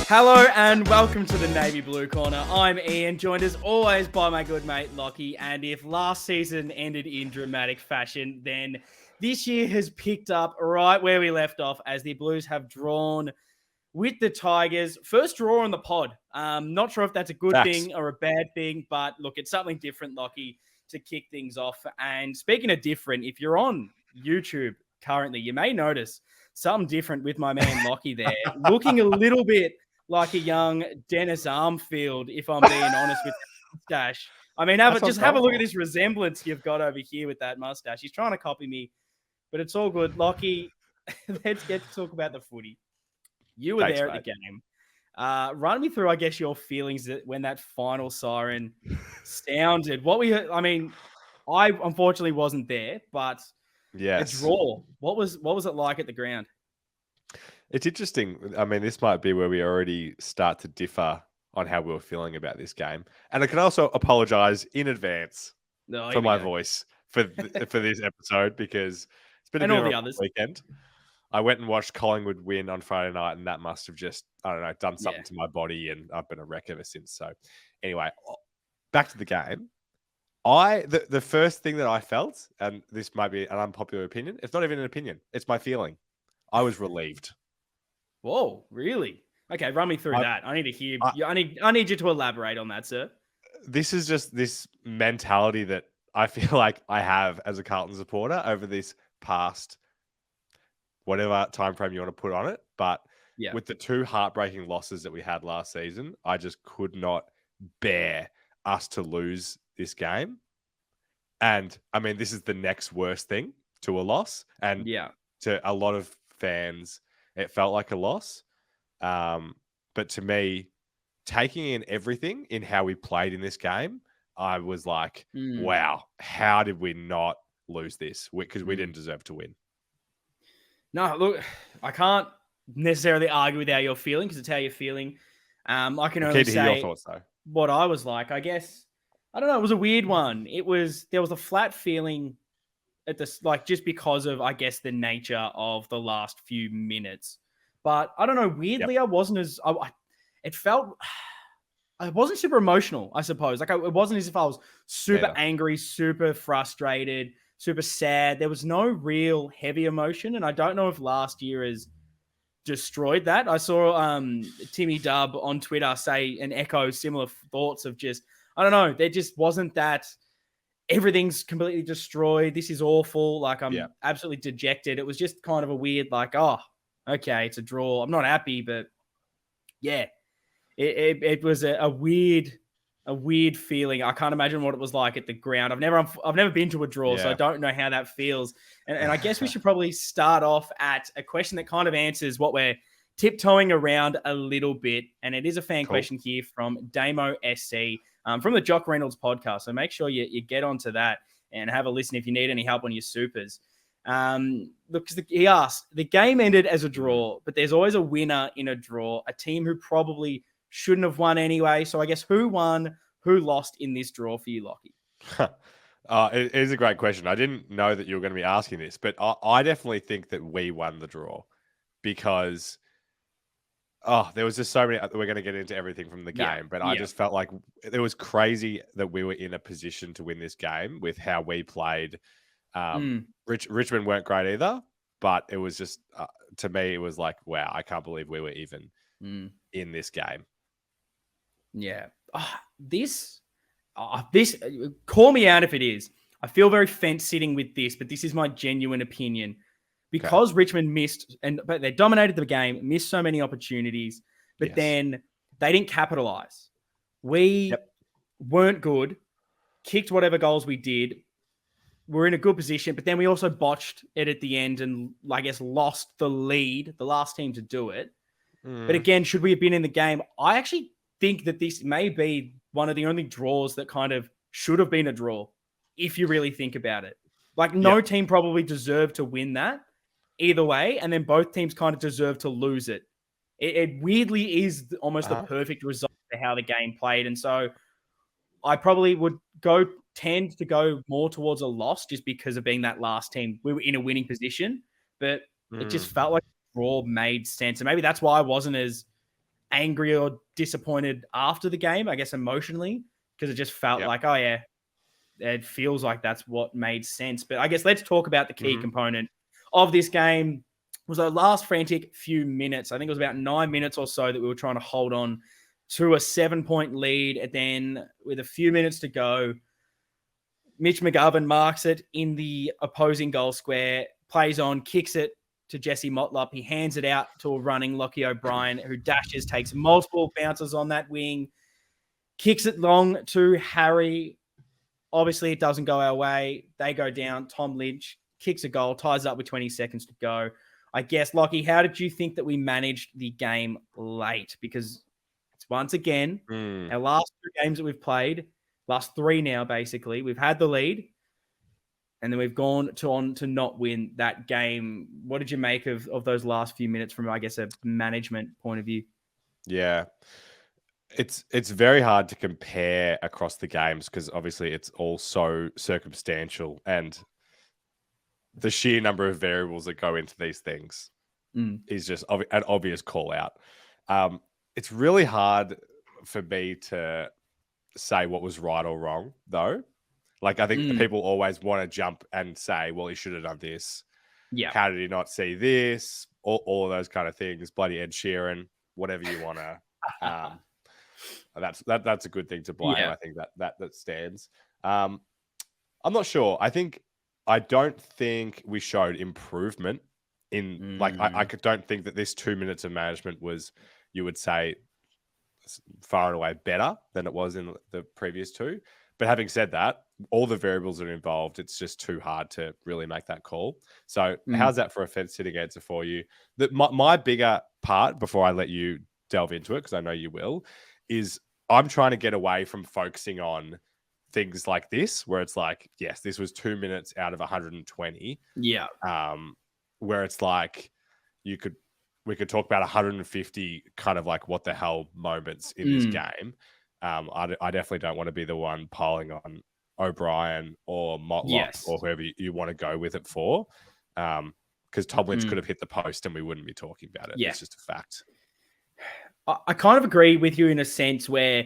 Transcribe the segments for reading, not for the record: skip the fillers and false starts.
Hello and welcome to the Navy Blue Corner. I'm Ian, joined as always by my good mate Lockie. And if last season ended in dramatic fashion, then this year has picked up right where we left off as the Blues have drawn with the Tigers. First draw on the pod. Not sure if that's a good thing or a bad thing, but look, it's something different, Lockie, to kick things off. And speaking of different, if you're on YouTube currently, you may notice something different with my man Lockie there, looking a little bit like a young Dennis Armfield, if I'm being honest with the mustache. I mean, have a look at this resemblance you've got over here with that mustache. He's trying to copy me, but it's all good. Lockie, let's get to talk about the footy. You were there at the game. Run me through, I guess, your feelings when that final siren sounded. I unfortunately wasn't there, but a draw. What was it like at the ground? It's interesting. I mean, this might be where we already start to differ on how we were feeling about this game. And I can also apologize in advance for my voice for this episode because it's been a bit of a weekend. I went and watched Collingwood win on Friday night, and that must have just, I don't know, done something to my body, and I've been a wreck ever since. So anyway, back to the game. The first thing that I felt, and this might be an unpopular opinion, it's not even an opinion, it's my feeling. I was relieved. Whoa, really? Okay, run me through that. I need to hear. I need you to elaborate on that, sir. This is just this mentality that I feel like I have as a Carlton supporter over this past whatever time frame you want to put on it. But with the two heartbreaking losses that we had last season, I just could not bear us to lose this game. And I mean, this is the next worst thing to a loss. And to a lot of fans, it felt like a loss. But to me, taking in everything in how we played in this game, I was like, wow, how did we not lose this? Because we didn't deserve to win. No, look, I can't necessarily argue with how you're feeling because it's how you're feeling. I can only say your thoughts, though. What I was like. I guess, I don't know, it was a weird one. There was a flat feeling at this, like, just because of, I guess, the nature of the last few minutes. But I don't know, weirdly, I wasn't as, it felt, I wasn't super emotional, I suppose. Like, it wasn't as if I was super angry, super frustrated, super sad. There was no real heavy emotion. And I don't know if last year has destroyed that. I saw Timmy Dubb on Twitter say and echo similar thoughts of just, I don't know, there just wasn't that everything's completely destroyed. This is awful. Like, I'm absolutely dejected. It was just kind of a weird, like, oh, okay, it's a draw. I'm not happy, but yeah, it was a weird feeling. I can't imagine what it was like at the ground. I've never been to a draw, so I don't know how that feels. And I guess we should probably start off at a question that kind of answers what we're tiptoeing around a little bit. And it is a fan question here from Damo SC. From the Jock Reynolds podcast. So make sure you get onto that and have a listen if you need any help on your supers. Look, he asked, the game ended as a draw, but there's always a winner in a draw, a team who probably shouldn't have won anyway. So I guess who won, who lost in this draw for you, Lockie? It is a great question. I didn't know that you were going to be asking this, but I definitely think that we won the draw because there was just so many. We're going to get into everything from the game, but I just felt like it was crazy that we were in a position to win this game with how we played. Richmond weren't great either, but it was just, to me, it was like, wow, I can't believe we were even in this game. Yeah. This, call me out if it is. I feel very fence-sitting with this, but this is my genuine opinion. Because Richmond missed, but they dominated the game, missed so many opportunities, but then they didn't capitalize. We weren't good, kicked whatever goals we did. We're in a good position, but then we also botched it at the end and, I guess, lost the lead, the last team to do it. But again, should we have been in the game? I actually think that this may be one of the only draws that kind of should have been a draw, if you really think about it. Like, no team probably deserved to win that either way, and then both teams kind of deserve to lose it. It weirdly is almost the perfect result for how the game played. And so I probably would tend to go more towards a loss just because of being that last team. We were in a winning position, but it just felt like the draw made sense. And maybe that's why I wasn't as angry or disappointed after the game, I guess emotionally, because it just felt like, oh yeah, it feels like that's what made sense. But I guess let's talk about the key component of this game. Was the last frantic few minutes. I think it was about 9 minutes or so that we were trying to hold on to a 7-point lead. And then with a few minutes to go, Mitch McGovern marks it in the opposing goal square, plays on, kicks it to Jesse Motlop. He hands it out to a running Lockie O'Brien, who dashes, takes multiple bounces on that wing, kicks it long to Harry. Obviously, it doesn't go our way. They go down. Tom Lynch kicks a goal, ties it up with 20 seconds to go. I guess, Lockie, how did you think that we managed the game late? Because it's once again, our last 2 games that we've played, last 3 now, basically, we've had the lead, and then we've gone on to not win that game. What did you make of those last few minutes from, I guess, a management point of view? Yeah. It's very hard to compare across the games because obviously it's all so circumstantial, and the sheer number of variables that go into these things is just an obvious call out. It's really hard for me to say what was right or wrong, though. Like, I think people always want to jump and say, well, he should have done this. Yeah. How did he not see this? All of those kind of things. Bloody Ed Sheeran, whatever you want to. That's a good thing to blame. Yeah. I think that stands. I'm not sure. I don't think we showed improvement in I don't think that this 2 minutes of management was, you would say, far and away better than it was in the previous 2. But having said that, all the variables are involved. It's just too hard to really make that call. So how's that for a fence sitting answer for you? My bigger part, before I let you delve into it, because I know you will, is I'm trying to get away from focusing on things like this, where it's like, yes, this was 2 minutes out of 120. Yeah. Where it's like we could talk about 150 kind of like what the hell moments in this game. I definitely don't want to be the one piling on O'Brien or Motlop or whoever you want to go with it for. Because Tom Lynch could have hit the post and we wouldn't be talking about it. Yeah. It's just a fact. I kind of agree with you in a sense where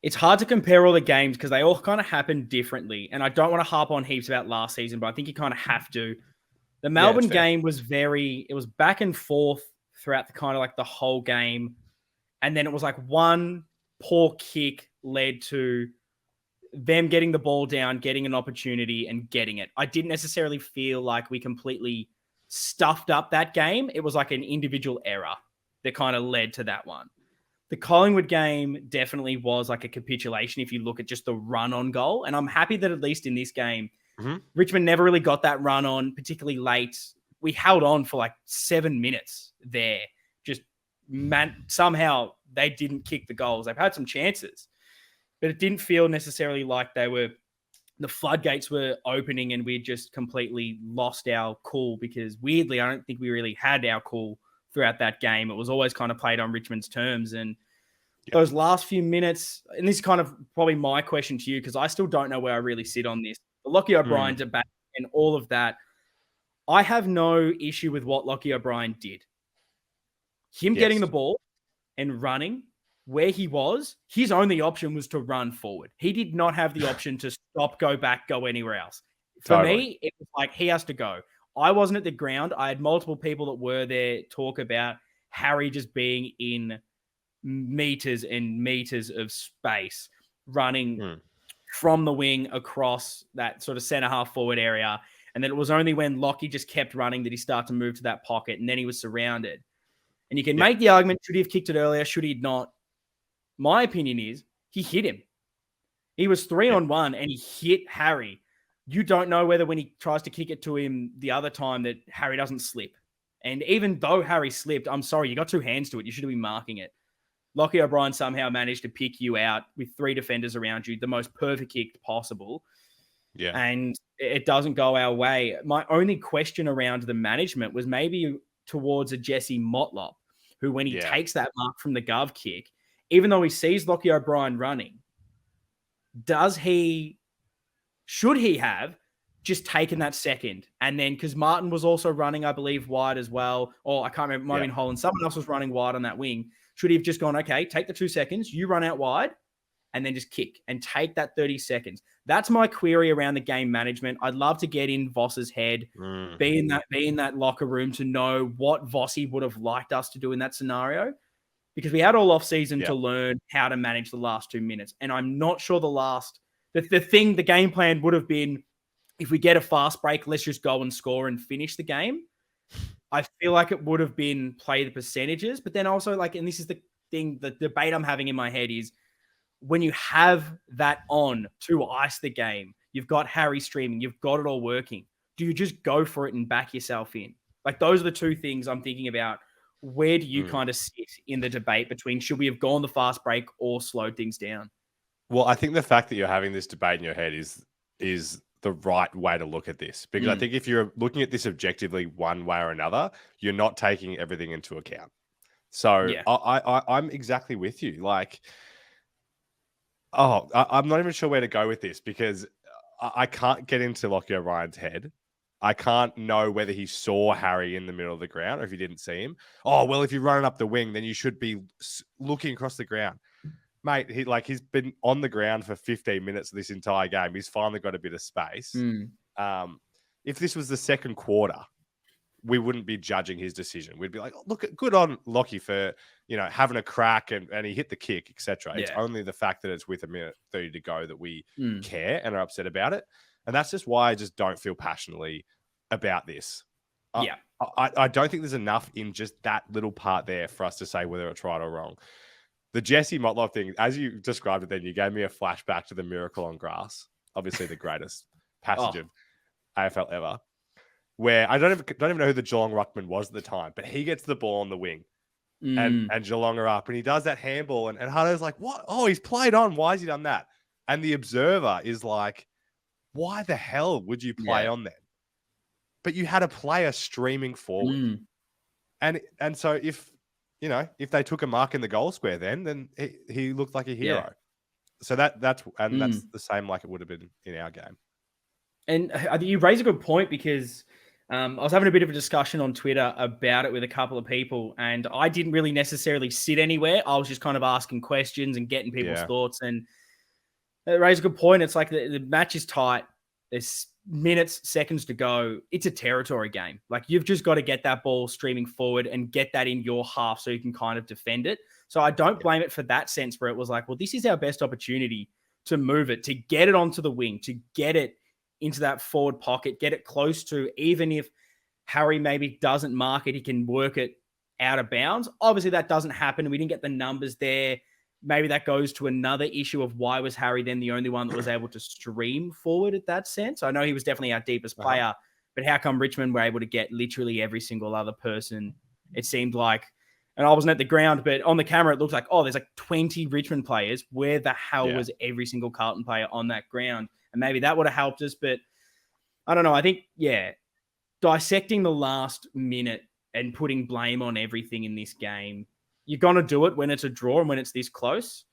it's hard to compare all the games because they all kind of happen differently. And I don't want to harp on heaps about last season, but I think you kind of have to. The Melbourne game was it was back and forth throughout the kind of like the whole game. And then it was like one poor kick led to them getting the ball down, getting an opportunity and getting it. I didn't necessarily feel like we completely stuffed up that game. It was like an individual error that kind of led to that one. The Collingwood game definitely was like a capitulation if you look at just the run on goal. And I'm happy that at least in this game, Richmond never really got that run on, particularly late. We held on for like 7 minutes there. Just somehow they didn't kick the goals. They've had some chances, but it didn't feel necessarily like the floodgates were opening and we just completely lost our cool, because weirdly, I don't think we really had our cool throughout that game. It was always kind of played on Richmond's terms. And those last few minutes, and this is kind of probably my question to you, because I still don't know where I really sit on this. The Lockie O'Brien debate and all of that, I have no issue with what Lockie O'Brien did. Him getting the ball and running where he was, his only option was to run forward. He did not have the option to stop, go back, go anywhere else. For me, it was like he has to go. I wasn't at the ground. I had multiple people that were there talk about Harry just being in meters and meters of space, running from the wing across that sort of center half forward area. And then it was only when Lockie just kept running that he started to move to that pocket, and then he was surrounded. And you can make the argument, should he have kicked it earlier? Should he not? My opinion is he hit him. He was 3-on-1 and he hit Harry. You don't know whether when he tries to kick it to him the other time that Harry doesn't slip. And even though Harry slipped, I'm sorry, you got 2 hands to it. You should have been marking it. Lockie O'Brien somehow managed to pick you out with 3 defenders around you, the most perfect kick possible. Yeah. And it doesn't go our way. My only question around the management was maybe towards a Jesse Motlop, who when he takes that mark from the Gov kick, even though he sees Lockie O'Brien running, should he have just taken that second? And then, because Martin was also running, I believe, wide as well, or I can't remember, might have been Holland. Someone else was running wide on that wing. Should he have just gone, okay, take the 2 seconds, you run out wide, and then just kick and take that 30 seconds. That's my query around the game management. I'd love to get in Voss's head, be in that locker room to know what Vossi would have liked us to do in that scenario, because we had all off season to learn how to manage the last 2 minutes. And I'm not sure the game plan would have been, if we get a fast break, let's just go and score and finish the game. I feel like it would have been play the percentages, but then also and this is the thing, the debate I'm having in my head is, when you have that on to ice the game, you've got Harry streaming, you've got it all working. Do you just go for it and back yourself in? Those are the two things I'm thinking about. Where do you kind of sit in the debate between should we have gone the fast break or slowed things down? Well, I think the fact that you're having this debate in your head is the right way to look at this, because I think if you're looking at this objectively one way or another, you're not taking everything into account. So I'm exactly with you. I'm not even sure where to go with this, because I can't get into Lockie O'Rien's head. I can't know whether he saw Harry in the middle of the ground or if he didn't see him. Oh, well, if you're running up the wing, then you should be looking across the ground. Mate, he's been on the ground for 15 minutes this entire game. He's finally got a bit of space. If this was the second quarter, we wouldn't be judging his decision. We'd be like, oh, look, good on Lockie for, having a crack and he hit the kick, etc. It's only the fact that it's with 1:30 to go that we care and are upset about it. And that's just why I just don't feel passionately about this. I don't think there's enough in just that little part there for us to say whether it's right or wrong. The Jesse Motlop thing, as you described it then, you gave me a flashback to the Miracle on Grass, obviously the greatest passage of AFL ever, where I don't even know who the Geelong ruckman was at the time, but he gets the ball on the wing and Geelong are up and he does that handball and Hutto's like, what? Oh, he's played on. Why has he done that? And the observer is like, why the hell would you play on then? But you had a player streaming forward. And so if they took a mark in the goal square then he looked like a hero. So that's the same like it would have been in our game. And you raise a good point, because I was having a bit of a discussion on Twitter about it with a couple of people, and I didn't really necessarily sit anywhere. I was just kind of asking questions and getting people's thoughts. And it raised a good point. It's like the match is tight. There's minutes, seconds to go. It's a territory game. You've just got to get that ball streaming forward and get that in your half so you can kind of defend it. So I don't blame it for that sense, where it was like, well, this is our best opportunity to move it, to get it onto the wing, to get it into that forward pocket, get it close to, even if Harry maybe doesn't mark it, he can work it out of bounds. Obviously, that doesn't happen. We didn't get the numbers there. Maybe that goes to another issue of why was Harry then the only one that was able to stream forward at that sense. I know he was definitely our deepest player, but how come Richmond were able to get literally every single other person? It seemed like, and I wasn't at the ground, but on the camera, it looks like, there's 20 Richmond players. Where the hell was every single Carlton player on that ground? And maybe that would have helped us, but I don't know. I think, dissecting the last minute and putting blame on everything in this game, you're going to do it when it's a draw and when it's this close.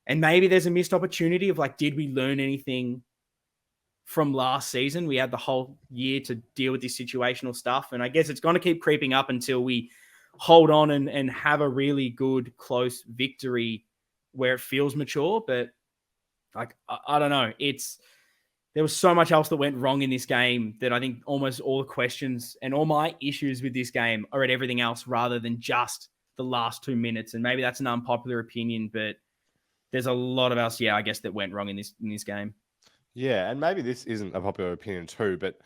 And maybe there's a missed opportunity of did we learn anything from last season? We had the whole year to deal with this situational stuff. And I guess it's going to keep creeping up until we hold on and have a really good, close victory where it feels mature. But I don't know. There was so much else that went wrong in this game that I think almost all the questions and all my issues with this game are at everything else rather than just the last 2 minutes. And maybe that's an unpopular opinion, but there's a lot of else, I guess, that went wrong in this game. Yeah, and maybe this isn't a popular opinion too, but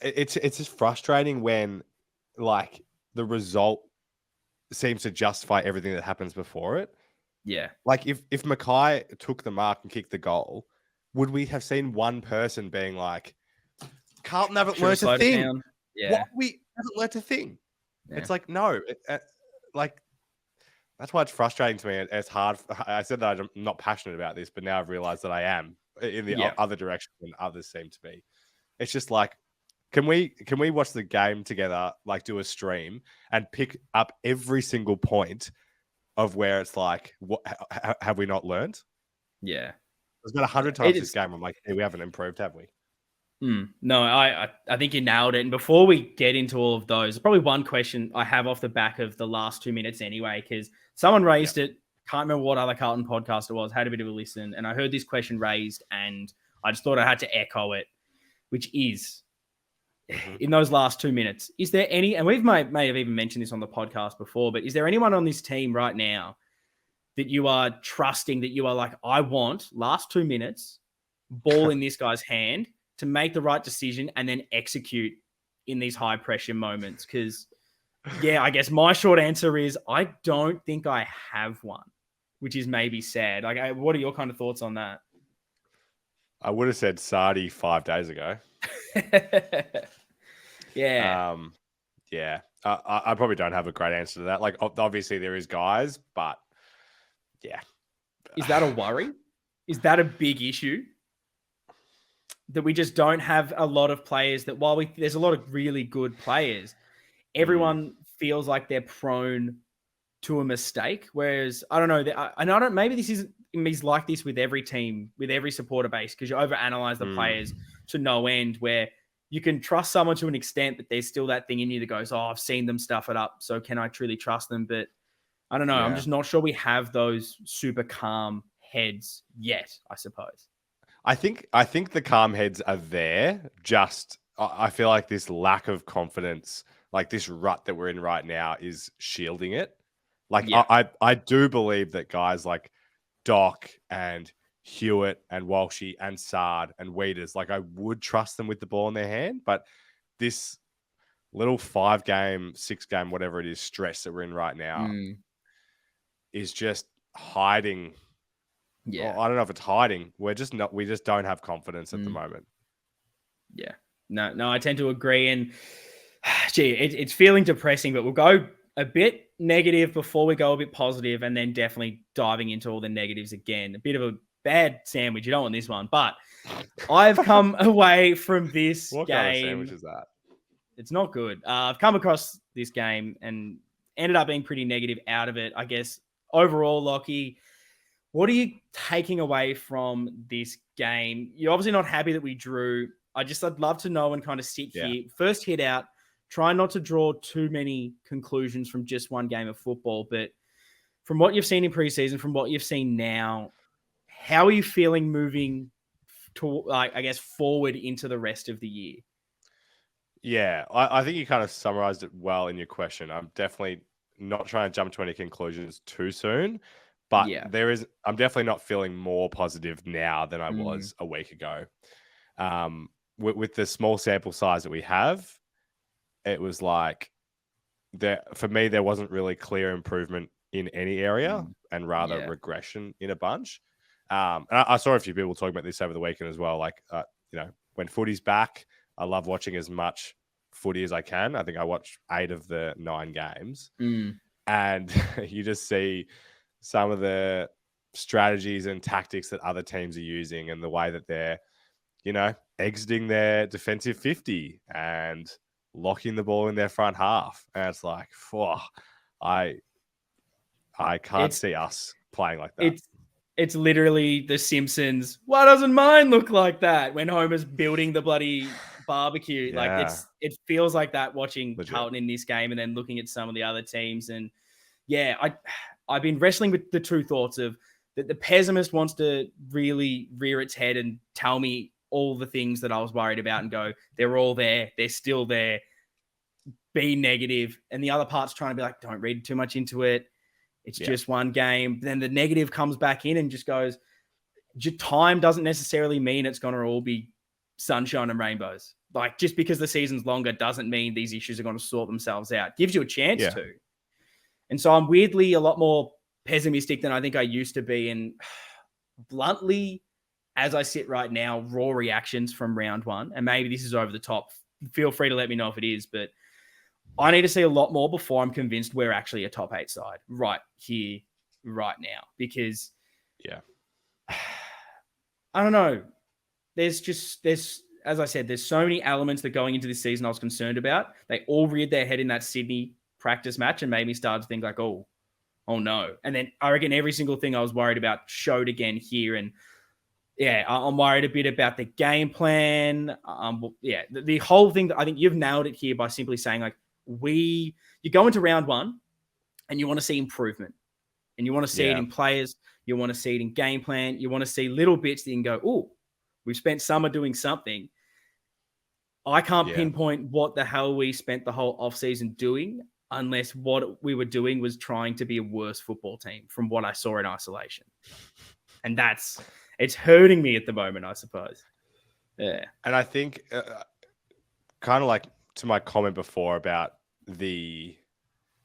it's just frustrating when the result seems to justify everything that happens before it. Yeah. If Mackay took the mark and kicked the goal, would we have seen one person being like, Carlton haven't learnt a thing? Yeah. We haven't learnt a thing. Yeah. It's like, no. That's why it's frustrating to me. It's hard. I said that I'm not passionate about this, but now I've realized that I am in the other direction than others seem to be. It's just like, can we watch the game together, do a stream and pick up every single point of where it's like, what have we not learned? Yeah. There's been 100 times this game. I'm like, hey, we haven't improved, have we? No, I think you nailed it. And before we get into all of those, probably one question I have off the back of the last 2 minutes anyway, because Someone raised it. Can't remember what other Carlton podcast it was. Had a bit of a listen, and I heard this question raised, and I just thought I had to echo it, which is, in those last 2 minutes, is there any, and we may have even mentioned this on the podcast before, but is there anyone on this team right now that you are trusting, that you are like, I want last 2 minutes, ball in this guy's hand to make the right decision and then execute in these high pressure moments? Because, I guess my short answer is I don't think I have one, which is maybe sad. Like, what are your kind of thoughts on that? I would have said Sardi 5 days ago. Yeah. I probably don't have a great answer to that. Like, obviously there is guys, but yeah. Is that a worry? Is that a big issue? That we just don't have a lot of players that, while there's a lot of really good players, everyone feels like they're prone to a mistake. Whereas, I don't know, maybe this isn't like this with every team, with every supporter base, because you overanalyze the players to no end, where you can trust someone to an extent, but there's still that thing in you that goes, I've seen them stuff it up, so can I truly trust them? But I don't know. Yeah. I'm just not sure we have those super calm heads yet, I suppose. I think the calm heads are there. Just, I feel like this lack of confidence, like this rut that we're in right now, is shielding it. Like, I do believe that guys like Doc and Hewitt and Walshy and Sard and Weeders, like, I would trust them with the ball in their hand. But this little 5-game, 6-game, whatever it is, stress that we're in right now is just hiding. Yeah. I don't know if it's hiding. We just don't have confidence at the moment. Yeah. No, I tend to agree. And it's feeling depressing, but we'll go a bit negative before we go a bit positive, and then definitely diving into all the negatives again. A bit of a bad sandwich. You don't want this one, but I've come away from this what game. What kind of sandwich is that? It's not good. I've come across this game and ended up being pretty negative out of it. I guess overall, Lockie, what are you taking away from this game? You're obviously not happy that we drew. I'd love to know and kind of sit here. First hit out, try not to draw too many conclusions from just one game of football. But from what you've seen in preseason, from what you've seen now, how are you feeling moving to, like, I guess, forward into the rest of the year? Yeah, I think you kind of summarized it well in your question. I'm definitely not trying to jump to any conclusions too soon, but I'm definitely not feeling more positive now than I was a week ago. With the small sample size that we have, it was like, for me, there wasn't really clear improvement in any area and rather regression in a bunch. And I saw a few people talking about this over the weekend as well. Like, when footy's back, I love watching as much footy as I can. I think I watched 8 of the 9 games. And you just see some of the strategies and tactics that other teams are using and the way that they're, exiting their defensive 50 and locking the ball in their front half. And it's like, I can't see us playing like that. It's literally The Simpsons. Why doesn't mine look like that? When Homer's building the bloody barbecue. Like, it feels like that watching Carlton in this game and then looking at some of the other teams. And I've been wrestling with the two thoughts of that the pessimist wants to really rear its head and tell me all the things that I was worried about and go, they're all there. They're still there. Be negative. And the other part's trying to be like, don't read too much into it. It's just one game. Then the negative comes back in and just goes, time doesn't necessarily mean it's going to all be sunshine and rainbows. Like, just because the season's longer doesn't mean these issues are going to sort themselves out. Gives you a chance to. And so I'm weirdly a lot more pessimistic than I think I used to be. And bluntly, as I sit right now, raw reactions from round 1, and maybe this is over the top. Feel free to let me know if it is, but I need to see a lot more before I'm convinced we're actually a top 8 side right here, right now. Because, I don't know. There's, as I said, there's so many elements that going into this season I was concerned about. They all reared their head in that Sydney practice match and made me start to think like, oh no. And then I reckon every single thing I was worried about showed again here. And I'm worried a bit about the game plan. The whole thing, I think you've nailed it here by simply saying, like, you go into round 1 and you want to see improvement. And you want to see it in players. You want to see it in game plan. You want to see little bits that you can go, oh, we've spent summer doing something. I can't pinpoint what the hell we spent the whole offseason doing unless what we were doing was trying to be a worse football team from what I saw in isolation. And it's hurting me at the moment, I suppose. Yeah. And I think kind of like to my comment before about the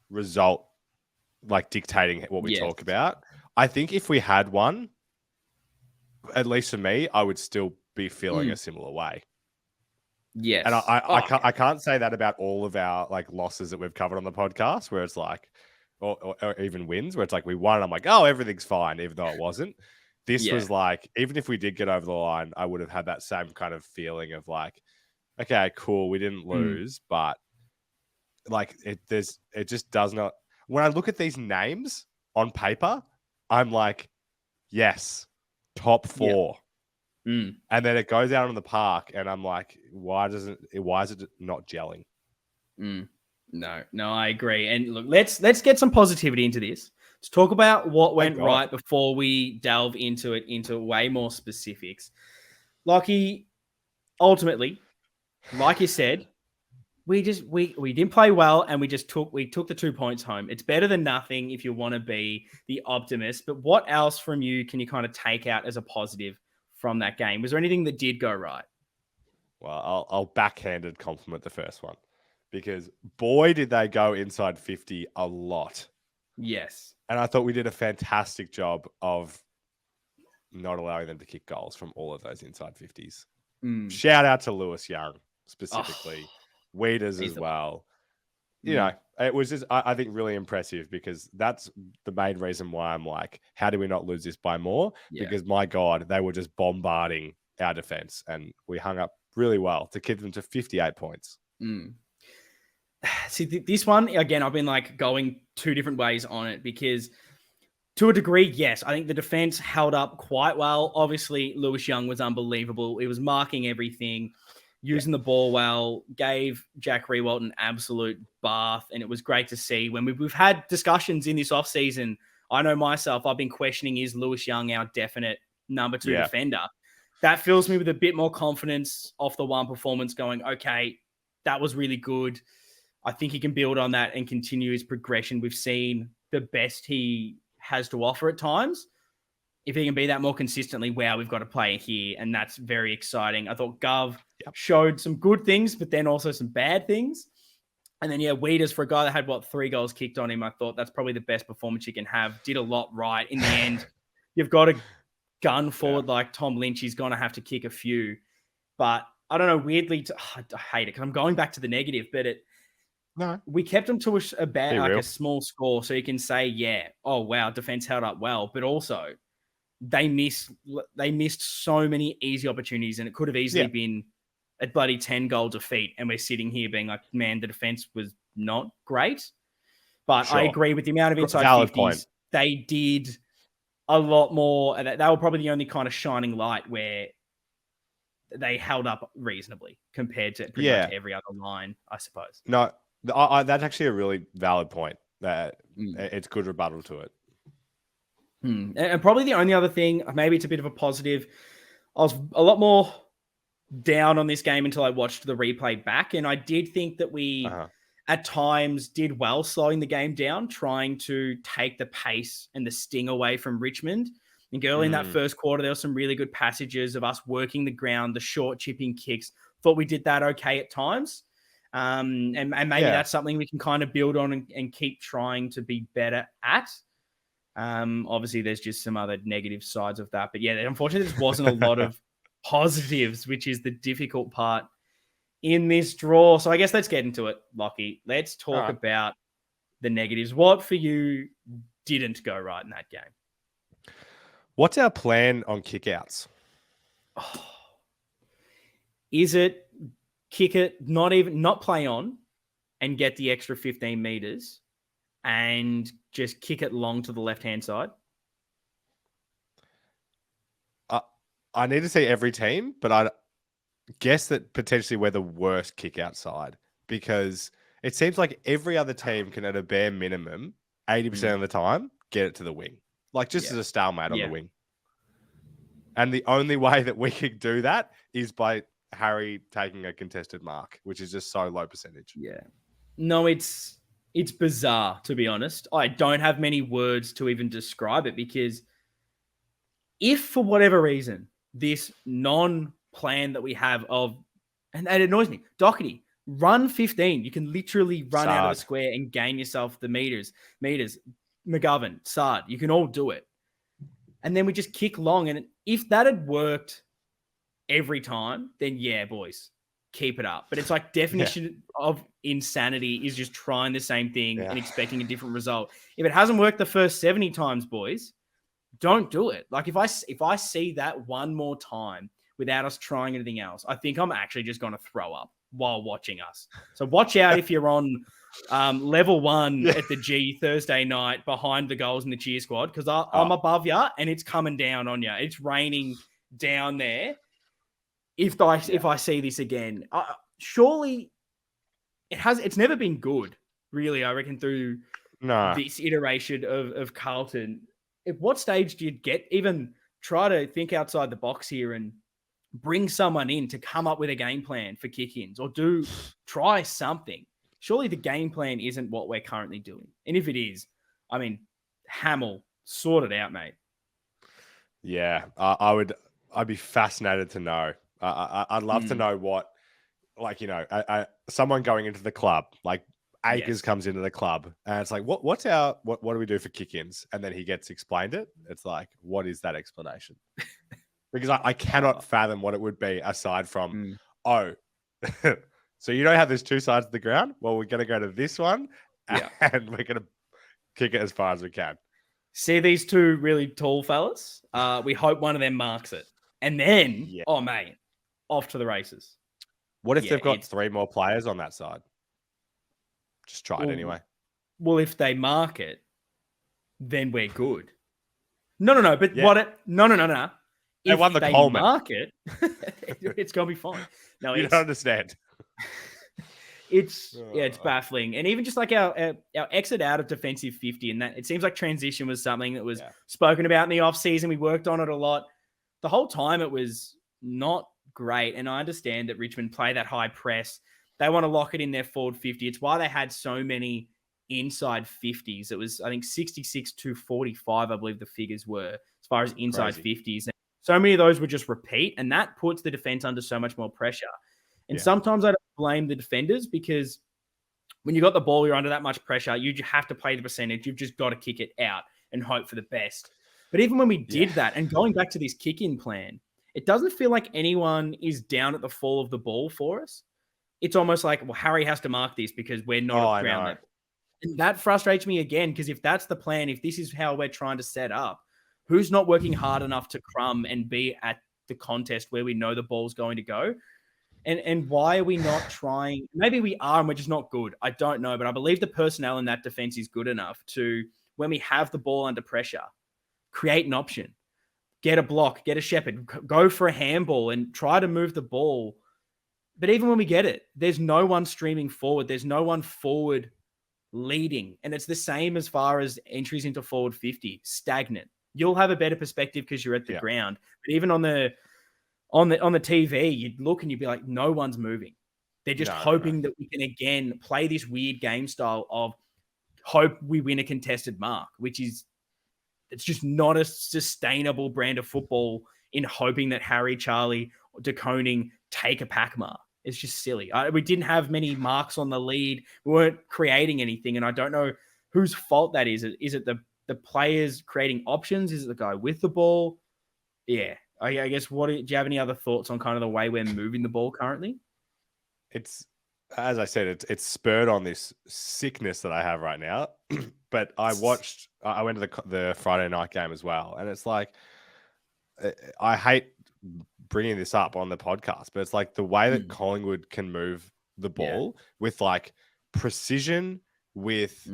result, like dictating what we talk about. I think if we had one, at least for me, I would still be feeling a similar way. Yes. And I can't say that about all of our like losses that we've covered on the podcast, where it's like, or even wins, where it's like we won and I'm like, oh, everything's fine, even though it wasn't. This was like, even if we did get over the line, I would have had that same kind of feeling of like, okay, cool, we didn't lose, but like it just does not. When I look at these names on paper, I'm like, yes, top 4. And then it goes out on the park, and I'm like, why is it not gelling? No, I agree. And look, let's get some positivity into this. Let's talk about what went right before we delve into way more specifics. Lockie, ultimately, like you said, we didn't play well, and we took the 2 points home. It's better than nothing if you want to be the optimist. But what else from you can you kind of take out as a positive from that game? Was there anything that did go right? Well, I'll backhanded compliment the first one, because boy, did they go inside 50 a lot. Yes. And I thought we did a fantastic job of not allowing them to kick goals from all of those inside 50s. Shout out to Lewis Young specifically, Weeders as well. You know, it was just, I think, really impressive, because that's the main reason why I'm like, how do we not lose this by more? Because my God, they were just bombarding our defense, and we hung up really well to keep them to 58 points. See, this one, again, I've been like going 2 different ways on it, because to a degree, yes, I think the defense held up quite well. Obviously, Lewis Young was unbelievable. He was marking everything, using the ball well, gave Jack Riewoldt an absolute bath, and it was great to see. When we've had discussions in this offseason, I know myself, I've been questioning, is Lewis Young our definite number 2 defender? That fills me with a bit more confidence off the one performance, going, okay, that was really good. I think he can build on that and continue his progression. We've seen the best he has to offer at times. If he can be that more consistently, wow, we've got a player here, and that's very exciting. I thought Gov showed some good things, but then also some bad things. And then, Weeders, for a guy that had, 3 goals kicked on him, I thought that's probably the best performance you can have. Did a lot right. In the end, you've got a gun forward like Tom Lynch. He's going to have to kick a few. But I don't know, weirdly, I hate it because I'm going back to the negative, but we kept them to a small score, so you can say, oh, wow, defense held up well. But also, they missed so many easy opportunities, and it could have easily been a bloody 10-goal defeat. And we're sitting here being like, man, the defense was not great. But I agree with the amount of inside 50s. They did a lot more. And they were probably the only kind of shining light where they held up reasonably compared to pretty much every other line, I suppose. No, that's actually a really valid point. That it's good rebuttal to it. And probably the only other thing, maybe it's a bit of a positive, I was a lot more down on this game until I watched the replay back. And I did think that we, at times, did well slowing the game down, trying to take the pace and the sting away from Richmond. I think early in that first quarter, there were some really good passages of us working the ground, the short chipping kicks. Thought we did that okay at times. And maybe that's something we can kind of build on and keep trying to be better at. Obviously, there's just some other negative sides of that. But unfortunately, there wasn't a lot of positives, which is the difficult part in this draw. So I guess let's get into it, Lockie. Let's talk about the negatives. What for you didn't go right in that game? What's our plan on kickouts? Is it kick it, not play on and get the extra 15 meters and just kick it long to the left-hand side? I need to see every team, but I guess that potentially we're the worst kick outside, because it seems like every other team can, at a bare minimum, 80% of the time, get it to the wing. Like just as a stalemate on the wing. And the only way that we could do that is by Harry taking a contested mark, which is just so low percentage. Yeah. No, it's bizarre, to be honest. I don't have many words to even describe it, because if for whatever reason, this non-plan that we have of, and it annoys me, Doherty, run 15. You can literally run out of the square and gain yourself the meters. McGovern, Sard, you can all do it. And then we just kick long. And if that had worked every time, then yeah, boys, keep it up. But it's like definition of insanity is just trying the same thing and expecting a different result. If it hasn't worked the first 70 times, boys, don't do it. Like if I see that one more time without us trying anything else, I think I'm actually just going to throw up while watching us. So watch out if you're on level 1 at the G Thursday night behind the goals in the cheer squad, because I'm above you and it's coming down on you. It's raining down there. If I see this again, surely it's never been good, really, I reckon, through this iteration of Carlton. At what stage do you even try to think outside the box here and bring someone in to come up with a game plan for kick-ins, or try something? Surely the game plan isn't what we're currently doing. And if it is, I mean, Hamill, sort it out, mate. Yeah, I'd be fascinated to know. I'd love to know what, like, you know, someone going into the club, like Akers comes into the club and it's like, what do we do for kick-ins? And then he gets explained it. It's like, what is that explanation? Because I cannot fathom what it would be aside from, so you don't have those two sides of the ground? Well, we're going to go to this one and we're going to kick it as far as we can. See these two really tall fellas? We hope one of them marks it. And then, oh, mate, off to the races. What if they've got 3 more players on that side? Just try it anyway. Well, if they mark it, then we're good. No. But no. They won the Coleman. Mark it, it's going to be fine. No, you don't understand. It's baffling. And even just like our exit out of defensive 50, and that it seems like transition was something that was spoken about in the offseason. We worked on it a lot. The whole time it was not great. And I understand that Richmond play that high press. They want to lock it in their forward 50. It's why they had so many inside 50s. It was, I think, 66 to 45, I believe the figures were, as far as inside 50s. And so many of those would just repeat, and that puts the defense under so much more pressure. And sometimes I don't blame the defenders, because when you got the ball, you're under that much pressure. You just have to play the percentage. You've just got to kick it out and hope for the best. But even when we did that, and going back to this kick-in plan, it doesn't feel like anyone is down at the fall of the ball for us. It's almost like, well, Harry has to mark this because we're not at ground level. And that frustrates me again, because if that's the plan, if this is how we're trying to set up, who's not working hard enough to crumb and be at the contest where we know the ball's going to go? And why are we not trying? Maybe we are and we're just not good. I don't know, but I believe the personnel in that defense is good enough to, when we have the ball under pressure, create an option, get a block, get a shepherd, go for a handball and try to move the ball. But even when we get it, there's no one streaming forward. There's no one forward leading. And it's the same as far as entries into forward 50, stagnant. You'll have a better perspective because you're at the ground. But even on the TV, you'd look and you'd be like, no one's moving. They're just hoping that we can again play this weird game style of hope we win a contested mark, which is, it's just not a sustainable brand of football in hoping that Harry, Charlie, De Koning take a pack mark. It's just silly. We didn't have many marks on the lead. We weren't creating anything. And I don't know whose fault that is. Is it the players creating options? Is it the guy with the ball? Yeah. I guess, do you have any other thoughts on kind of the way we're moving the ball currently? It's, as I said, it's spurred on this sickness that I have right now. But I went to the Friday night game as well. And it's like, I hate bringing this up on the podcast, but it's like the way that Collingwood can move the ball with like precision, with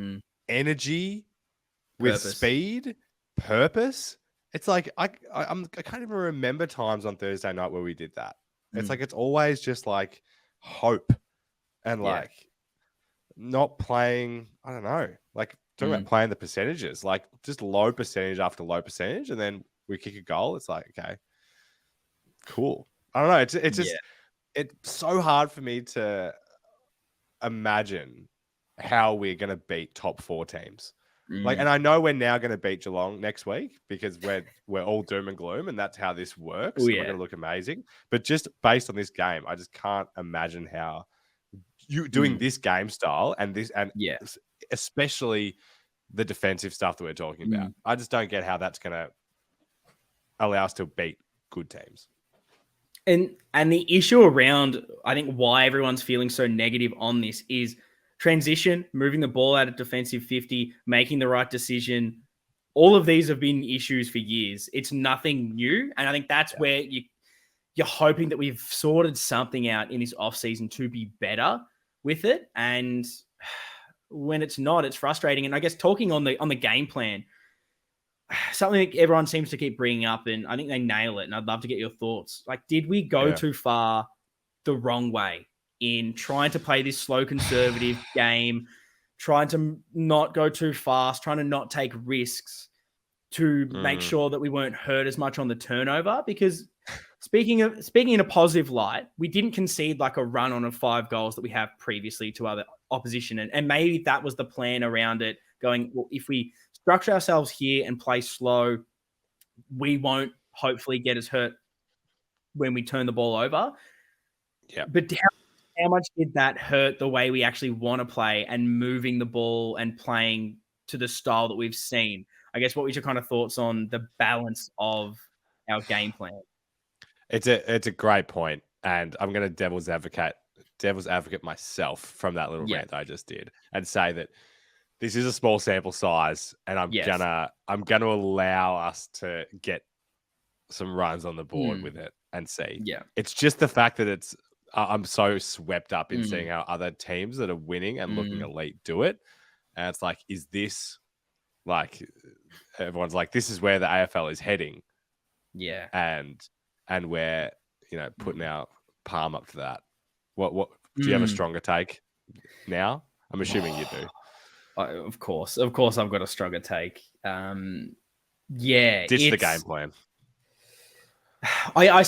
energy, with speed, purpose. It's like, I can't even remember times on Thursday night where we did that. It's like, it's always just like hope and like not playing, I don't know, like talking about playing the percentages, like just low percentage after low percentage, and then we kick a goal. It's like, okay, cool. I don't know. It's just it's so hard for me to imagine how we're going to beat top 4 teams. Like, and I know we're now going to beat Geelong next week because we're all doom and gloom, and that's how this works. We're going to look amazing. But just based on this game, I just can't imagine how you doing this game style and especially the defensive stuff that we're talking about. I just don't get how that's going to allow us to beat good teams. And the issue around, I think, why everyone's feeling so negative on this is transition, moving the ball out of defensive 50, making the right decision. All of these have been issues for years. It's nothing new. And I think that's where you're hoping that we've sorted something out in this offseason to be better with it. And when it's not, it's frustrating. And I guess talking on the game plan, something that everyone seems to keep bringing up, and I think they nail it, and I'd love to get your thoughts. Like, did we go too far the wrong way in trying to play this slow, conservative game, trying to not go too fast, trying to not take risks to make sure that we weren't hurt as much on the turnover? Because speaking in a positive light, we didn't concede like a run on 5 goals that we have previously to other opposition. And maybe that was the plan around it, going, well, if we structure ourselves here and play slow, we won't hopefully get as hurt when we turn the ball over. Yeah. But how much did that hurt the way we actually want to play and moving the ball and playing to the style that we've seen? I guess what was your kind of thoughts on the balance of our game plan? It's a great point, and I'm going to devil's advocate myself from that little rant I just did, and say that this is a small sample size, and I'm gonna allow us to get some runs on the board with it and see. Yeah, it's just the fact that it's I'm so swept up in seeing how other teams that are winning and looking elite do it, and it's like, is this like everyone's like, this is where the AFL is heading? Yeah, and we're putting our palm up to that. What do you have a stronger take now? I'm assuming you do. Of course, I've got a stronger take. Ditch the game plan. I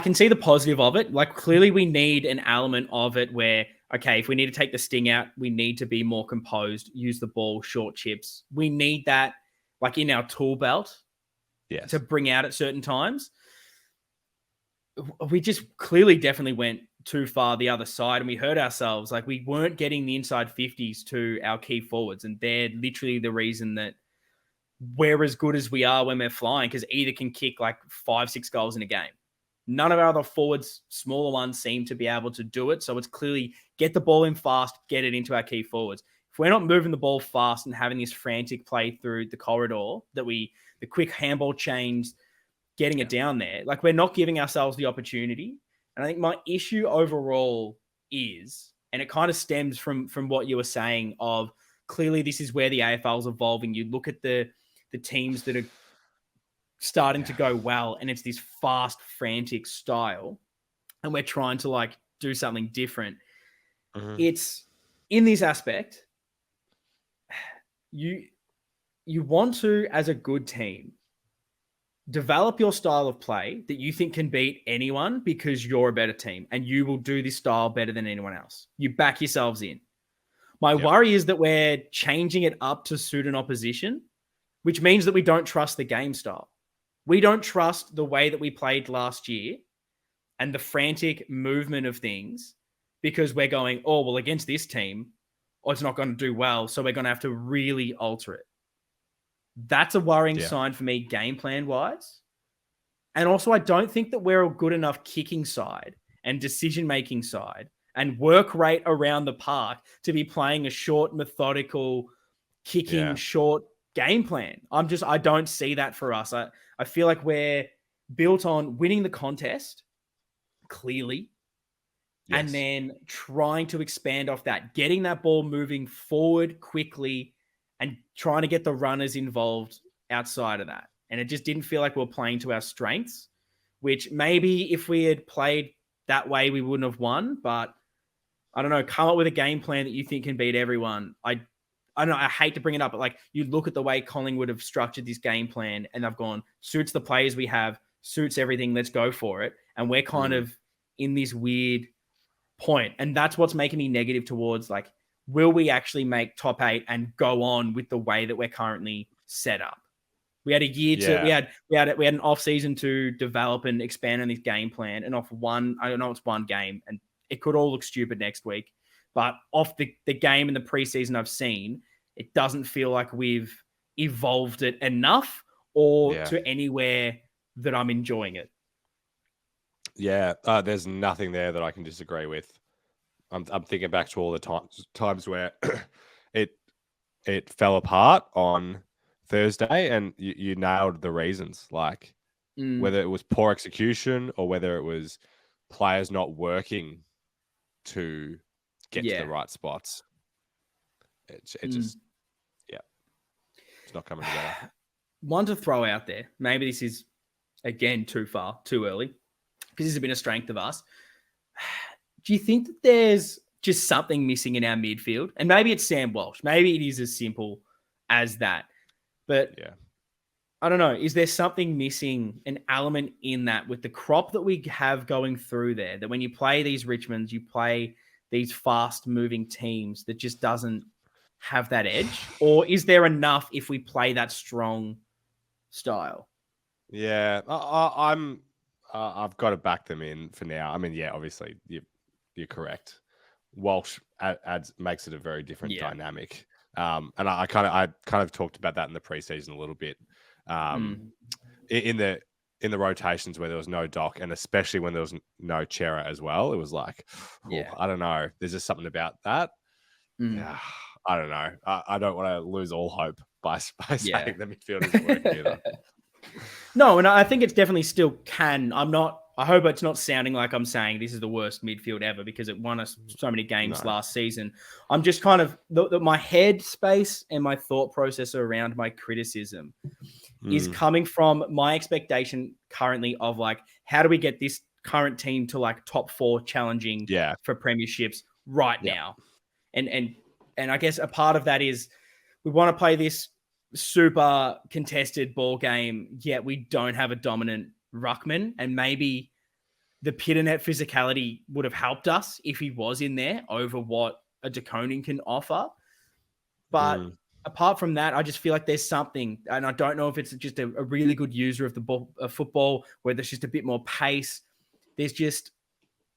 can see the positive of it. Like, clearly we need an element of it where, okay, if we need to take the sting out, we need to be more composed, use the ball, short chips. We need that like in our tool belt to bring out at certain times. We just clearly definitely went too far the other side, and we hurt ourselves. Like, we weren't getting the inside 50s to our key forwards, and they're literally the reason that we're as good as we are when we're flying, because either can kick like 5-6 goals in a game. None of our other forwards, smaller ones, seem to be able to do it. So it's clearly get the ball in fast, get it into our key forwards. If we're not moving the ball fast and having this frantic play through the corridor, the quick handball chains, getting it down there, like, we're not giving ourselves the opportunity. And I think my issue overall is, and it kind of stems from what you were saying of, clearly this is where the AFL is evolving. You look at the teams that are starting to go well, and it's this fast, frantic style, and we're trying to like do something different. It's in this aspect, you want to, as a good team, develop your style of play that you think can beat anyone because you're a better team and you will do this style better than anyone else. You back yourselves in. My worry is that we're changing it up to suit an opposition, which means that we don't trust the game style. We don't trust the way that we played last year and the frantic movement of things, because we're going, oh, well, against this team, it's not going to do well, so we're going to have to really alter it. That's a worrying sign for me, game plan wise. And also, I don't think that we're a good enough kicking side and decision-making side and work rate around the park to be playing a short, methodical, kicking, short game plan. I don't see that for us. I feel like we're built on winning the contest, clearly, and then trying to expand off that, getting that ball moving forward quickly, and trying to get the runners involved outside of that. And it just didn't feel like we were playing to our strengths, which maybe if we had played that way, we wouldn't have won. But I don't know, come up with a game plan that you think can beat everyone. I know I hate to bring it up, but like you look at the way Collingwood have structured this game plan and they've gone, suits the players we have, suits everything, let's go for it. And we're kind of in this weird point. And that's what's making me negative towards like, will we actually make top 8 and go on with the way that we're currently set up? We had a year to we had an off season to develop and expand on this game plan, and off one, I don't know, it's one game, and it could all look stupid next week, but off the game in the preseason I've seen, it doesn't feel like we've evolved it enough or to anywhere that I'm enjoying it. Yeah, there's nothing there that I can disagree with. I'm thinking back to all the times where it fell apart on Thursday, and you nailed the reasons, like whether it was poor execution or whether it was players not working to get to the right spots. It just, it's not coming together. One to throw out there, maybe this is, again, too early, because this has been a strength of us. Do you think that there's just something missing in our midfield? And maybe it's Sam Walsh. Maybe it is as simple as that. But I don't know. Is there something missing, an element in that with the crop that we have going through there, that when you play these Richmonds, you play these fast-moving teams that just doesn't have that edge? Or is there enough if we play that strong style? Yeah, I've got to back them in for now. I mean, obviously you're correct. Walsh makes it a very different dynamic. And I kind of talked about that in the preseason a little bit. In the rotations where there was no Doc, and especially when there was no Chera as well, it was like, I don't know. There's just something about that. I don't know. I don't want to lose all hope by saying the midfield isn't working either. No, and I think it's definitely still can. I hope it's not sounding like I'm saying this is the worst midfield ever, because it won us so many games last season. I'm just kind of, my head space and my thought process around my criticism is coming from my expectation currently of like, how do we get this current team to like top 4 challenging for premierships right now? And I guess a part of that is we want to play this super contested ball game, yet we don't have a dominant ruckman, and maybe the Pitternet physicality would have helped us if he was in there over what a De Koning can offer. But apart from that, I just feel like there's something, and I don't know if it's just a really good user of the ball, of football, where there's just a bit more pace. There's just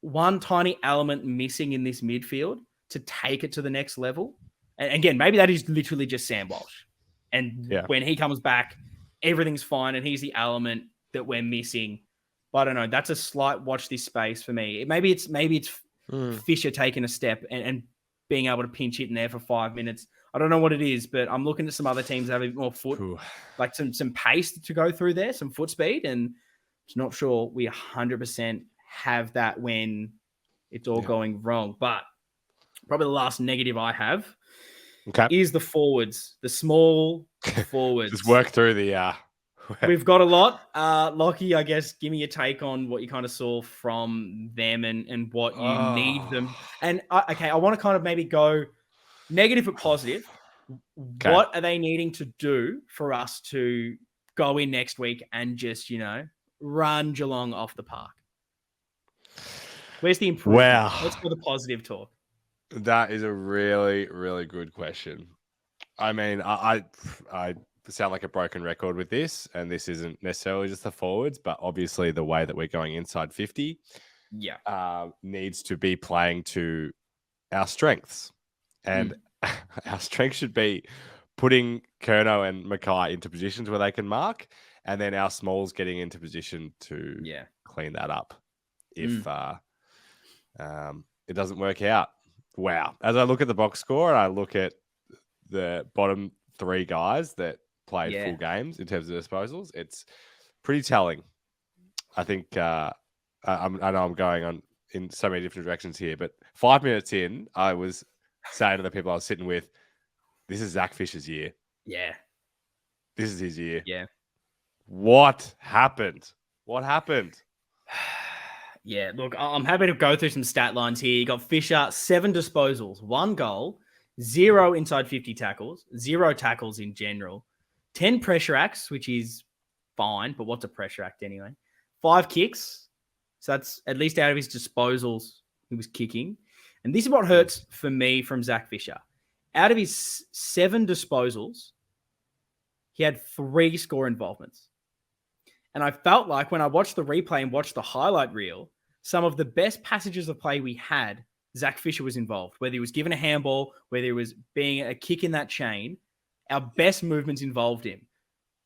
one tiny element missing in this midfield to take it to the next level. And again, maybe that is literally just Sam Walsh. And when he comes back, everything's fine, and he's the element that we're missing. But I don't know. That's a slight watch this space for me. Maybe it's Fisher taking a step and being able to pinch hit in there for 5 minutes. I don't know what it is, but I'm looking at some other teams that have a bit more foot, like some pace to go through there, some foot speed, and just not sure we 100% have that when it's all going wrong. But probably the last negative I have is the forwards, the small forwards. Just work through the... We've got a lot. Lockie, I guess, give me your take on what you kind of saw from them and what you need them. And, I want to kind of maybe go negative but positive. Okay. What are they needing to do for us to go in next week and just, run Geelong off the park? Where's the improvement? Wow. Let's go the positive talk. That is a really, really good question. I mean, I sound like a broken record with this, and this isn't necessarily just the forwards, but obviously the way that we're going inside 50 needs to be playing to our strengths. And our strength should be putting Curnow and Mackay into positions where they can mark, and then our smalls getting into position to clean that up if it doesn't work out. Wow. As I look at the box score and I look at the bottom 3 guys that played full games in terms of disposals, it's pretty telling. I think I know I'm going on in so many different directions here, but 5 minutes in, I was saying to the people I was sitting with, this is Zach Fisher's year. Yeah. This is his year. Yeah. What happened? Yeah, look, I'm happy to go through some stat lines here. You got Fisher, 7 disposals, 1 goal, 0 inside 50 tackles, 0 tackles in general, 10 pressure acts, which is fine, but what's a pressure act anyway? 5 kicks. So that's at least out of his disposals, he was kicking. And this is what hurts for me from Zach Fisher. Out of his 7 disposals, he had 3 score involvements. And I felt like when I watched the replay and watched the highlight reel, some of the best passages of play we had, Zach Fisher was involved. Whether he was given a handball, whether he was being a kick in that chain, our best movements involved him.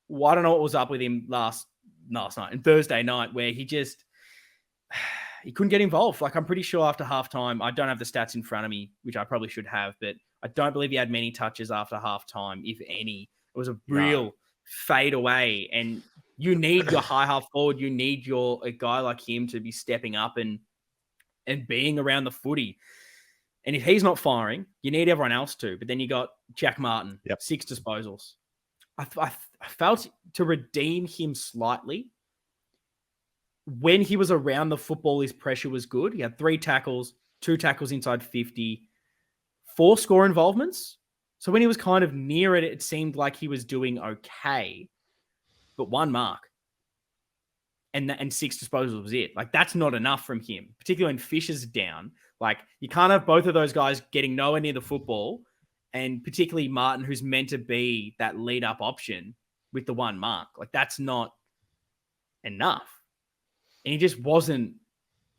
Well, I don't know what was up with him last night and Thursday night, where he couldn't get involved. Like, I'm pretty sure after halftime, I don't have the stats in front of me, which I probably should have, but I don't believe he had many touches after halftime, if any. It was a real fade away. And you need your high half forward. You need a guy like him to be stepping up and being around the footy. And if he's not firing, you need everyone else to. But then you got Jack Martin, 6 disposals. I felt to redeem him slightly. When he was around the football, his pressure was good. He had 3 tackles, 2 tackles inside 50, 4 score involvements. So when he was kind of near it, it seemed like he was doing okay. But 1 mark and 6 disposals was it. Like, that's not enough from him, particularly when Fisher's down. Like, you can't have both of those guys getting nowhere near the football, and particularly Martin, who's meant to be that lead-up option, with the 1 mark. Like, that's not enough. And he just wasn't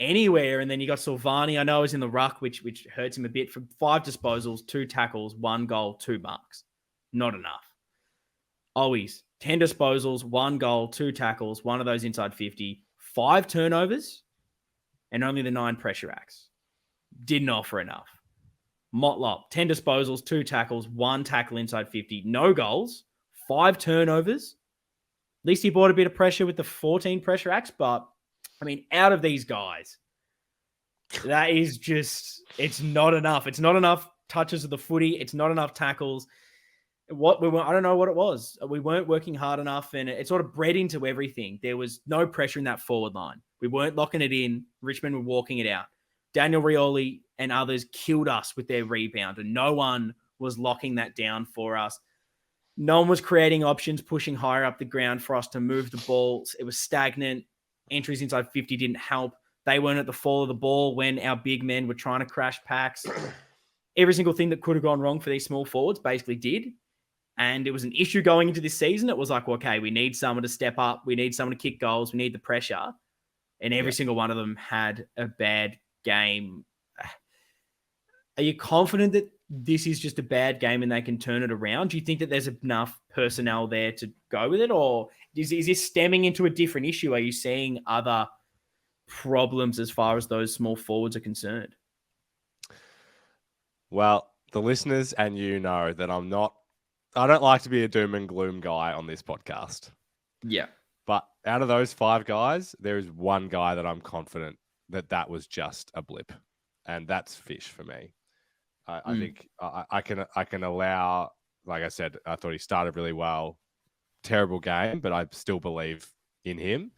anywhere. And then you got Silvani, I know, is in the ruck, which hurts him a bit, from 5 disposals, 2 tackles, 1 goal, 2 marks. Not enough. Always 10 disposals, 1 goal, 2 tackles, 1 of those inside 50, 5 turnovers, and only the 9 pressure acts. Didn't offer enough. Motlop, 10 disposals, 2 tackles, 1 tackle inside 50, no goals, 5 turnovers. At least he brought a bit of pressure with the 14 pressure acts, but I mean, out of these guys, that is just, it's not enough. It's not enough touches of the footy. It's not enough tackles. I don't know what it was. We weren't working hard enough, and it sort of bred into everything. There was no pressure in that forward line. We weren't locking it in. Richmond were walking it out. Daniel Rioli and others killed us with their rebound, and no one was locking that down for us. No one was creating options, pushing higher up the ground for us to move the ball. It was stagnant. Entries inside 50 didn't help. They weren't at the fall of the ball when our big men were trying to crash packs. Every single thing that could have gone wrong for these small forwards basically did. And it was an issue going into this season. It was like, well, okay, we need someone to step up. We need someone to kick goals. We need the pressure. And every single one of them had a bad game. Are you confident that this is just a bad game and they can turn it around? Do you think that there's enough personnel there to go with it? Or is this stemming into a different issue? Are you seeing other problems as far as those small forwards are concerned? Well, the listeners and you know that I don't like to be a doom and gloom guy on this podcast. Yeah. But out of those 5 guys, there is 1 guy that I'm confident that was just a blip. And that's Fish for me. I think I can allow, like I said, I thought he started really well. Terrible game, but I still believe in him.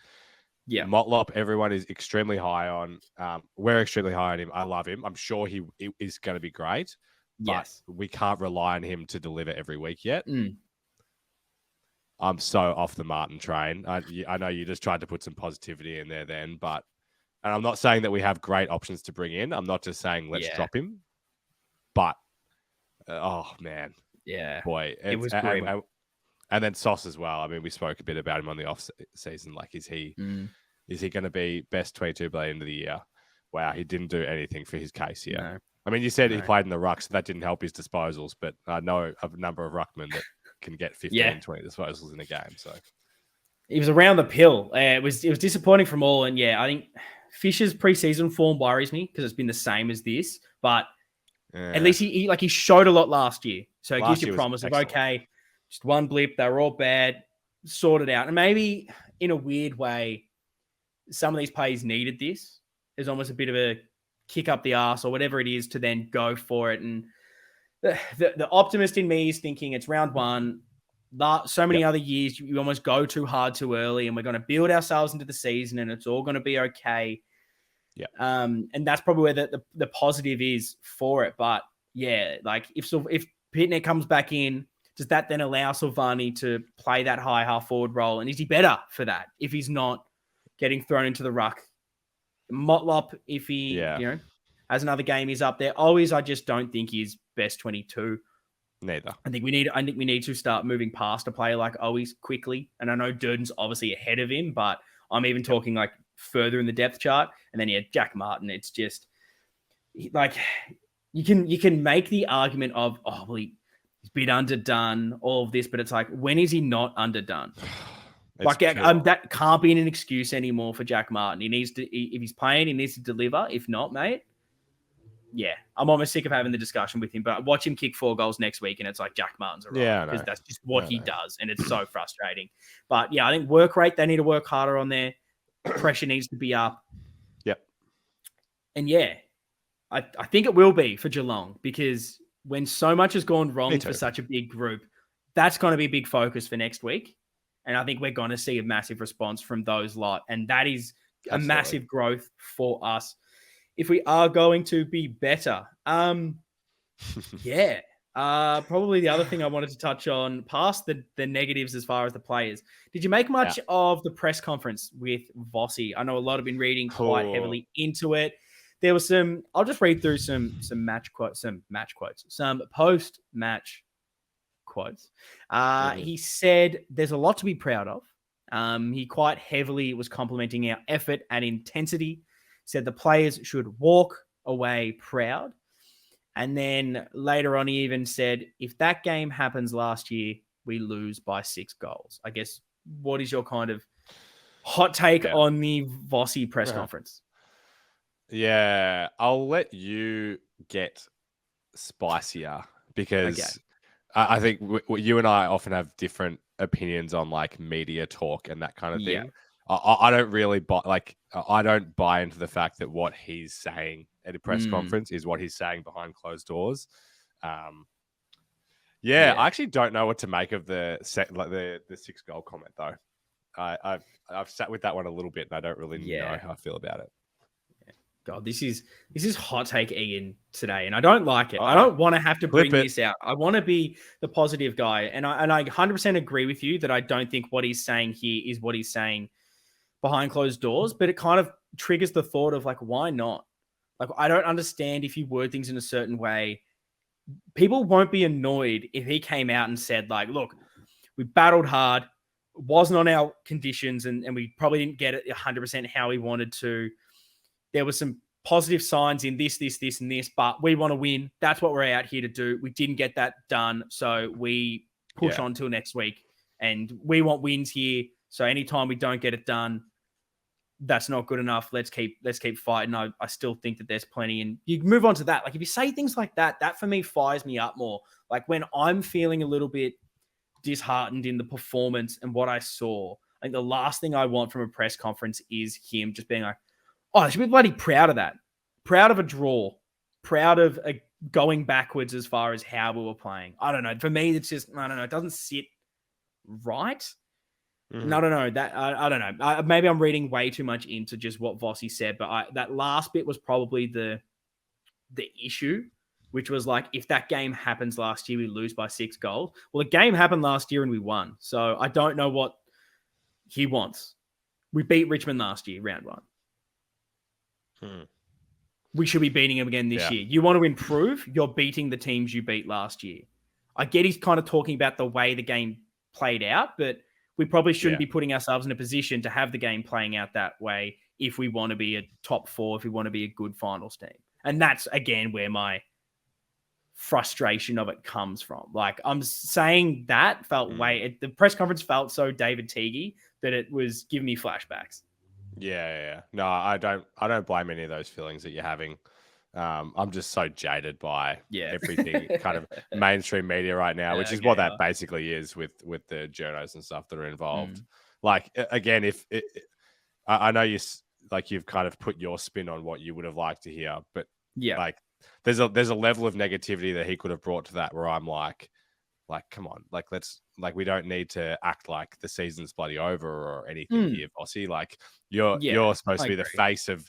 Yeah. Motlop, everyone is extremely high on. We're extremely high on him. I love him. I'm sure he is going to be great. Yes. But we can't rely on him to deliver every week yet. I'm so off the Martin train. I know you just tried to put some positivity in there then, and I'm not saying that we have great options to bring in. I'm not just saying let's drop him. But, oh, man. Yeah. Boy. It was great. And then Sauce as well. I mean, we spoke a bit about him on the off season. Like, is he going to be best 22 by the end of the year? Wow, he didn't do anything for his case here. No. I mean, you said he played in the ruck, so that didn't help his disposals. But I know of a number of ruckmen that can get 15, 20 disposals in a game. So he was around the pill. It was disappointing from all. And yeah, I think Fisher's preseason form worries me because it's been the same as this. But at least he showed a lot last year. So it gives you promise of, okay, just 1 blip. They were all bad. Sorted out. And maybe in a weird way, some of these players needed this. There's almost a bit of a kick up the arse or whatever it is to then go for it. And the optimist in me is thinking it's round 1. So many other years, you almost go too hard too early, and we're going to build ourselves into the season, and it's all going to be okay. Yeah. And that's probably where the positive is for it. But yeah, like if Pitnet comes back in, does that then allow Silvani to play that high half forward role? And is he better for that if he's not getting thrown into the ruck? Motlop, if he has another game, he's up there. Always, I just don't think he's best 22. Neither. I think we need to start moving past a player like Always quickly. And I know Durden's obviously ahead of him, but I'm even talking like further in the depth chart. And then Jack Martin. It's just like you can make the argument of he's been underdone, all of this, but it's like, when is he not underdone? That can't be an excuse anymore for Jack Martin. He needs to, if he's playing, he needs to deliver. If not, mate, yeah, I'm almost sick of having the discussion with him. But watch him kick 4 goals next week, and it's like Jack Martin's around because that's just what he does, and it's so frustrating. But yeah, I think work rate, they need to work harder on there. Pressure needs to be up. Yep. And yeah, I think it will be for Geelong, because when so much has gone wrong for such a big group, that's going to be a big focus for next week. And I think we're going to see a massive response from those lot. And that is a massive growth for us if we are going to be better. Yeah. Probably the other thing I wanted to touch on, past the negatives as far as the players. Did you make much of the press conference with Vossi? I know a lot have been reading quite heavily into it. There was I'll just read through some post-match quotes. He said there's a lot to be proud of. He quite heavily was complimenting our effort and intensity. Said the players should walk away proud. And then later on, he even said, if that game happens last year, we lose by 6 goals. I guess, what is your kind of hot take on the Vossi press conference? Yeah, I'll let you get spicier, because I think you and I often have different opinions on like media talk and that kind of thing. I don't really I don't buy into the fact that what he's saying at a press conference is what he's saying behind closed doors. I actually don't know what to make of the 6 goal comment though. I've sat with that one a little bit, and I don't really know how I feel about it. God, this is hot take Ian today, and I don't like it. I don't want to have to bring this out. I want to be the positive guy, and I 100% agree with you that I don't think what he's saying here is what he's saying behind closed doors, but it kind of triggers the thought of like, why not? Like, I don't understand if you word things in a certain way. People won't be annoyed if he came out and said like, look, we battled hard, it wasn't on our conditions, and we probably didn't get it 100% how we wanted to. There were some positive signs in this, and this, but we want to win. That's what we're out here to do. We didn't get that done, so we push on till next week, and we want wins here. So anytime we don't get it done, that's not good enough. Let's keep fighting. I still think that there's plenty, and you move on to that. Like, if you say things like that, that for me fires me up more. Like, when I'm feeling a little bit disheartened in the performance and what I saw, I think the last thing I want from a press conference is him just being like, oh, I should be bloody proud of that. Proud of a draw. Proud of going backwards as far as how we were playing. I don't know. For me, it's just, I don't know. It doesn't sit right. And I don't know. I don't know. Maybe I'm reading way too much into just what Vossi said, but that last bit was probably the issue, which was like, if that game happens last year, we lose by 6 goals. Well, the game happened last year and we won. So I don't know what he wants. We beat Richmond last year, round 1. We should be beating him again this year. You want to improve? You're beating the teams you beat last year. I get he's kind of talking about the way the game played out, but we probably shouldn't be putting ourselves in a position to have the game playing out that way if we want to be a top 4, if we want to be a good finals team. And that's, again, where my frustration of it comes from. Like, I'm saying that felt the press conference felt so David Teague that it was giving me flashbacks. Yeah. No, I don't blame any of those feelings that you're having. I'm just so jaded by everything kind of mainstream media right now, which is what that basically is with the journos and stuff that are involved. Like, again, I know you've kind of put your spin on what you would have liked to hear, but like, there's a level of negativity that he could have brought to that where I'm like, come on, we don't need to act like the season's bloody over or anything here, Vossi. Like, you're supposed to be the face of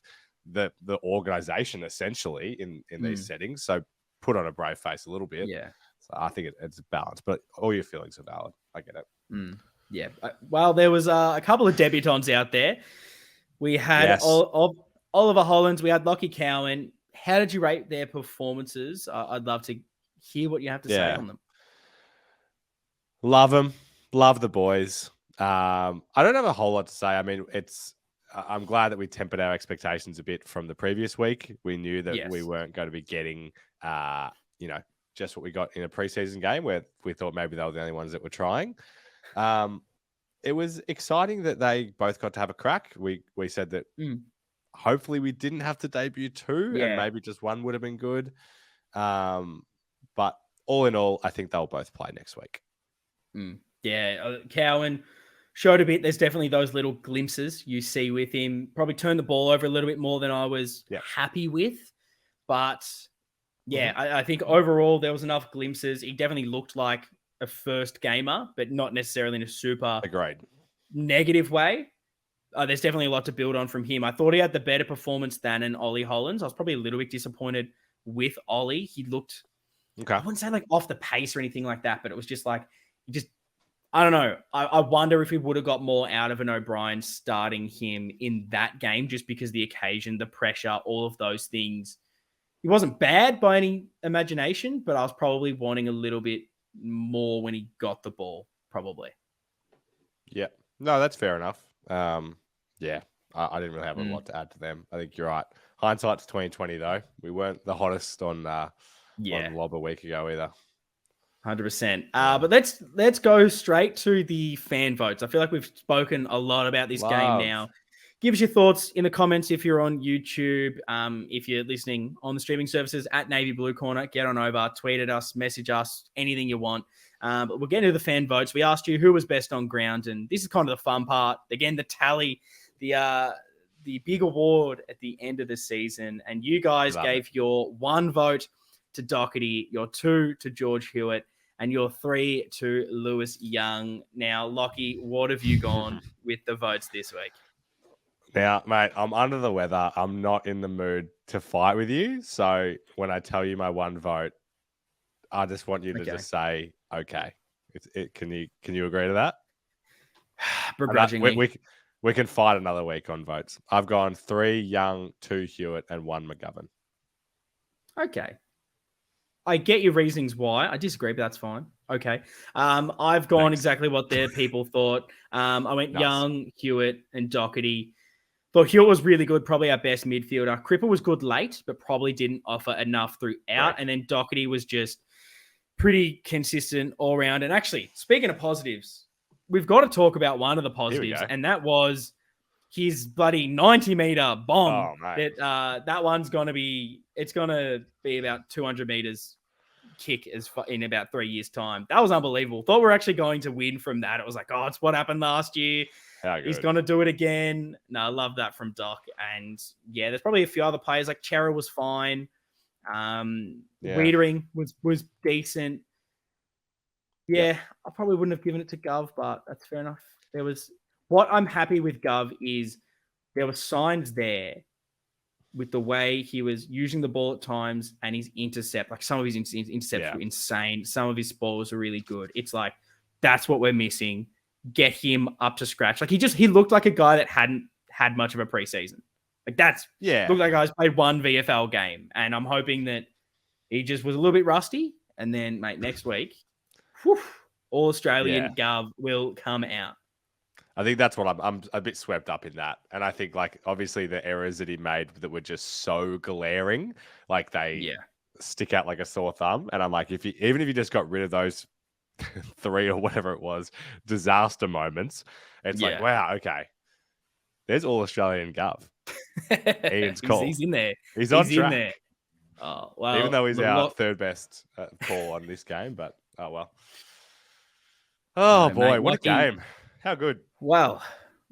the organization essentially in these settings. So put on a brave face a little bit. Yeah. So I think it's balanced, but all your feelings are valid. I get it. Yeah. Well, there was a couple of debutants out there. We had Oliver Hollands. We had Lockie Cowan. How did you rate their performances? I'd love to hear what you have to say on them. Love them. Love the boys. I don't have a whole lot to say. I mean, I'm glad that we tempered our expectations a bit from the previous week. We knew that we weren't going to be getting, just what we got in a preseason game where we thought maybe they were the only ones that were trying. It was exciting that they both got to have a crack. We said that hopefully we didn't have to debut two and maybe just one would have been good. But all in all, I think they'll both play next week. Yeah, Cowan showed a bit. There's definitely those little glimpses you see with him. Probably turned the ball over a little bit more than I was happy with. But I think overall there was enough glimpses. He definitely looked like a first gamer, but not necessarily in a super negative way. There's definitely a lot to build on from him. I thought he had the better performance than an Ollie Hollands. I was probably a little bit disappointed with Ollie. He looked, I wouldn't say like off the pace or anything like that, but it was just like, I don't know. I wonder if we would have got more out of an O'Brien starting him in that game, just because the occasion, the pressure, all of those things. He wasn't bad by any imagination, but I was probably wanting a little bit more when he got the ball, probably. Yeah. No, that's fair enough. I didn't really have a lot to add to them. I think you're right. Hindsight's 2020 though. We weren't the hottest on Lob a week ago either. 100%. But let's go straight to the fan votes. I feel like we've spoken a lot about this game now. Give us your thoughts in the comments if you're on YouTube. If you're listening on the streaming services at Navy Blue Corner, get on over, tweet at us, message us, anything you want. But we'll get into the fan votes. We asked you who was best on ground, and this is kind of the fun part. Again, the tally, the big award at the end of the season, and you guys gave your 1 vote to Doherty, your 2 to George Hewitt, and your 3 to Lewis Young. Now, Lockie, what have you gone with the votes this week? Now, mate, I'm under the weather. I'm not in the mood to fight with you. So when I tell you my 1 vote, I just want you to just say, okay. Can you agree to that? Begrudgingly. We can fight another week on votes. I've gone 3 Young, 2 Hewitt, and 1 McGovern. Okay. I get your reasonings why. I disagree, but that's fine. Okay. I've gone exactly what their people thought. I went Young, Hewitt, and Doherty. Thought Hewitt was really good, probably our best midfielder. Cripper was good late, but probably didn't offer enough throughout. Right. And then Doherty was just pretty consistent all around. And actually, speaking of positives, we've got to talk about one of the positives, and that was his bloody 90-meter bomb. That one's going to be about 200 meters kick in about 3 years' time. That was unbelievable. Thought we were actually going to win from that. It was like, it's what happened last year. He's going to do it again. No, I love that from Doc. And yeah, there's probably a few other players. Like Chera was fine. Wiedering was decent. I probably wouldn't have given it to Gov, but that's fair enough. What I'm happy with Gov is there were signs there with the way he was using the ball at times and his intercept. Like some of his intercepts were insane. Some of his balls were really good. It's like, that's what we're missing. Get him up to scratch. Like he looked like a guy that hadn't had much of a preseason. Like looked like a guy's played 1 VFL game. And I'm hoping that he just was a little bit rusty. And then, mate, next week, all Australian Gov will come out. I think that's what I'm a bit swept up in that. And I think, like, obviously the errors that he made that were just so glaring, like they stick out like a sore thumb. And I'm like, even if you just got rid of those 3 or whatever it was, disaster moments, it's like, wow, okay. There's all Australian Gov. Ian's call. He's in there. He's on track. In there. Oh, well. Even though he's our third best call on this game, but oh well. Oh boy, mate, what a game. How good. Well,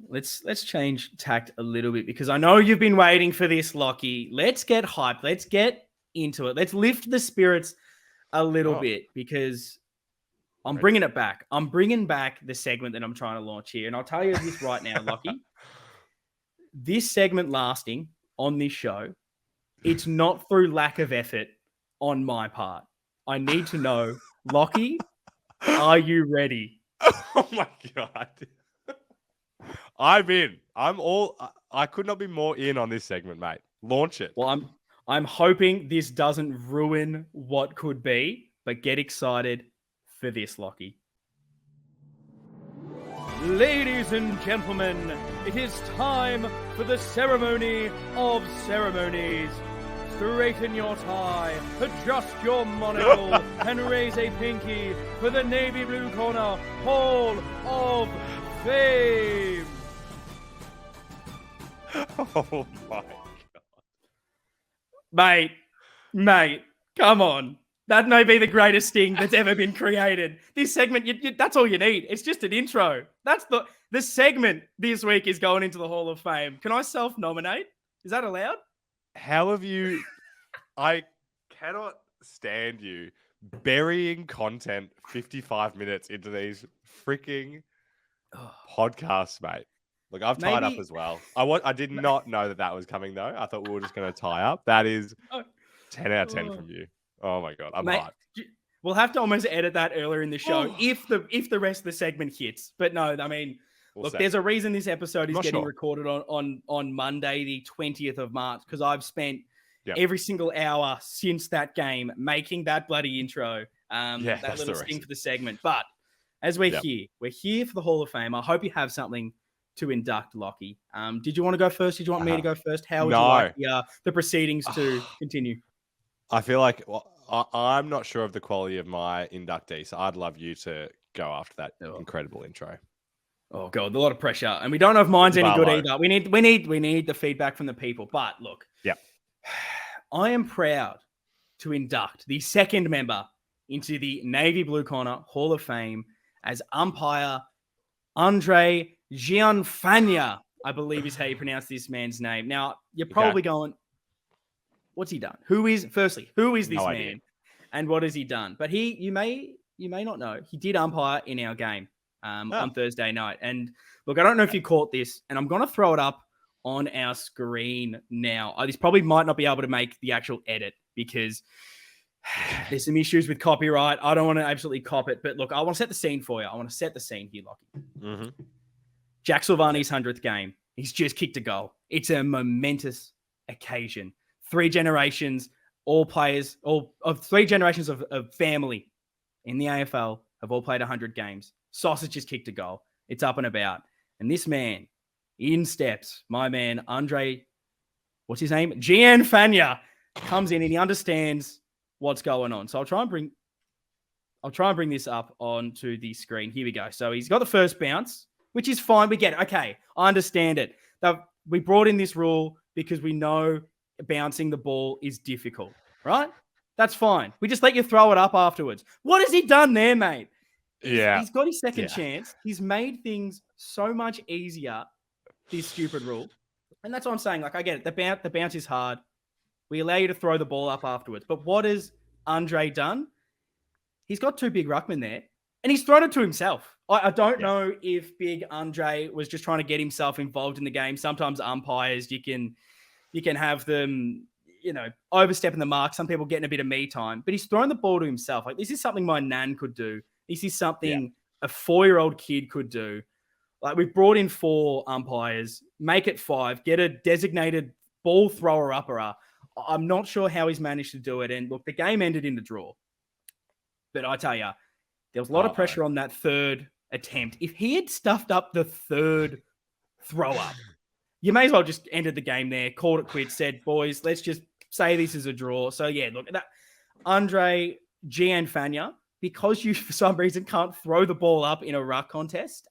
let's change tact a little bit because I know you've been waiting for this, Lockie. Let's get hyped. Let's get into it. Let's lift the spirits a little bit because I'm bringing it back. I'm bringing back the segment that I'm trying to launch here. And I'll tell you this right now, Lockie. This segment lasting on this show, it's not through lack of effort on my part. I need to know, Lockie, are you ready? Oh my God. I'm in. I could not be more in on this segment, mate. Launch it. Well, I'm hoping this doesn't ruin what could be, but get excited for this, Lockie. Ladies and gentlemen, it is time for the ceremony of ceremonies. Straighten your tie, adjust your monocle, and raise a pinky for the navy blue corner Hall of Fame. Oh my God. Mate, come on. That may be the greatest thing that's ever been created. This segment, that's all you need. It's just an intro. That's the segment this week is going into the Hall of Fame. Can I self-nominate? Is that allowed? How have you... I cannot stand you burying content 55 minutes into these freaking podcasts, mate. Look, I've tied up as well. I did not know that was coming, though. I thought we were just going to tie up. That is 10 out of 10 from you. Oh, my God. I'm hyped. We'll have to almost edit that earlier in the show if the rest of the segment hits. But no, I mean... Look, there's a reason this episode is getting recorded on Monday, the 20th of March, because I've spent every single hour since that game making that bloody intro, that little sting for the segment. But as we're here for the Hall of Fame. I hope you have something to induct Lockie. Did you want to go first? Did you want me to go first? How would you like the proceedings to continue? I feel like I'm not sure of the quality of my inductee, so I'd love you to go after that incredible intro. Oh God, a lot of pressure, and we don't know if mine's any good either. We need the feedback from the people. But look, I am proud to induct the second member into the Navy Blue Corner Hall of Fame as umpire Andre Gianfagna, I believe is how you pronounce this man's name. Now you're probably going, what's he done? Who is this man, and what has he done? But you may not know, he did umpire in our game. On Thursday night. And look, I don't know if you caught this, and I'm going to throw it up on our screen now. This probably might not be able to make the actual edit because there's some issues with copyright. I don't want to absolutely cop it, but look, I want to set the scene for you. I want to set the scene here, Lockie. Mm-hmm. Jack Silvani's 100th game. He's just kicked a goal. It's a momentous occasion. 3 generations, all players, of 3 generations of family in the AFL have all played 100 games. Sausage just kicked a goal. It's up and about. And this man, in steps, my man, Andre, what's his name? Gianfagna, comes in and he understands what's going on. So I'll try and bring this up onto the screen. Here we go. So he's got the first bounce, which is fine. We get it. Okay, I understand it. We brought in this rule because we know bouncing the ball is difficult, right? That's fine. We just let you throw it up afterwards. What has he done there, mate? He's got his second chance. He's made things so much easier, this stupid rule. And that's what I'm saying. Like, I get it. The bounce is hard. We allow you to throw the ball up afterwards. But what has Andre done? He's got 2 big ruckmen there, and he's thrown it to himself. I don't know if big Andre was just trying to get himself involved in the game. Sometimes umpires, you can have them, overstepping the mark. Some people getting a bit of me time. But he's thrown the ball to himself. Like, this is something my nan could do. This is something a 4-year-old kid could do. Like, we've brought in 4 umpires, make it 5, get a designated ball thrower upper. I'm not sure how he's managed to do it. And look, the game ended in the draw. But I tell you, there was a lot of pressure on that 3rd attempt. If he had stuffed up the 3rd throw up, you may as well just ended the game there, called it quits, said, boys, let's just say this is a draw. So yeah, look, that Andre Gianfagna, because you, for some reason, can't throw the ball up in a ruck contest,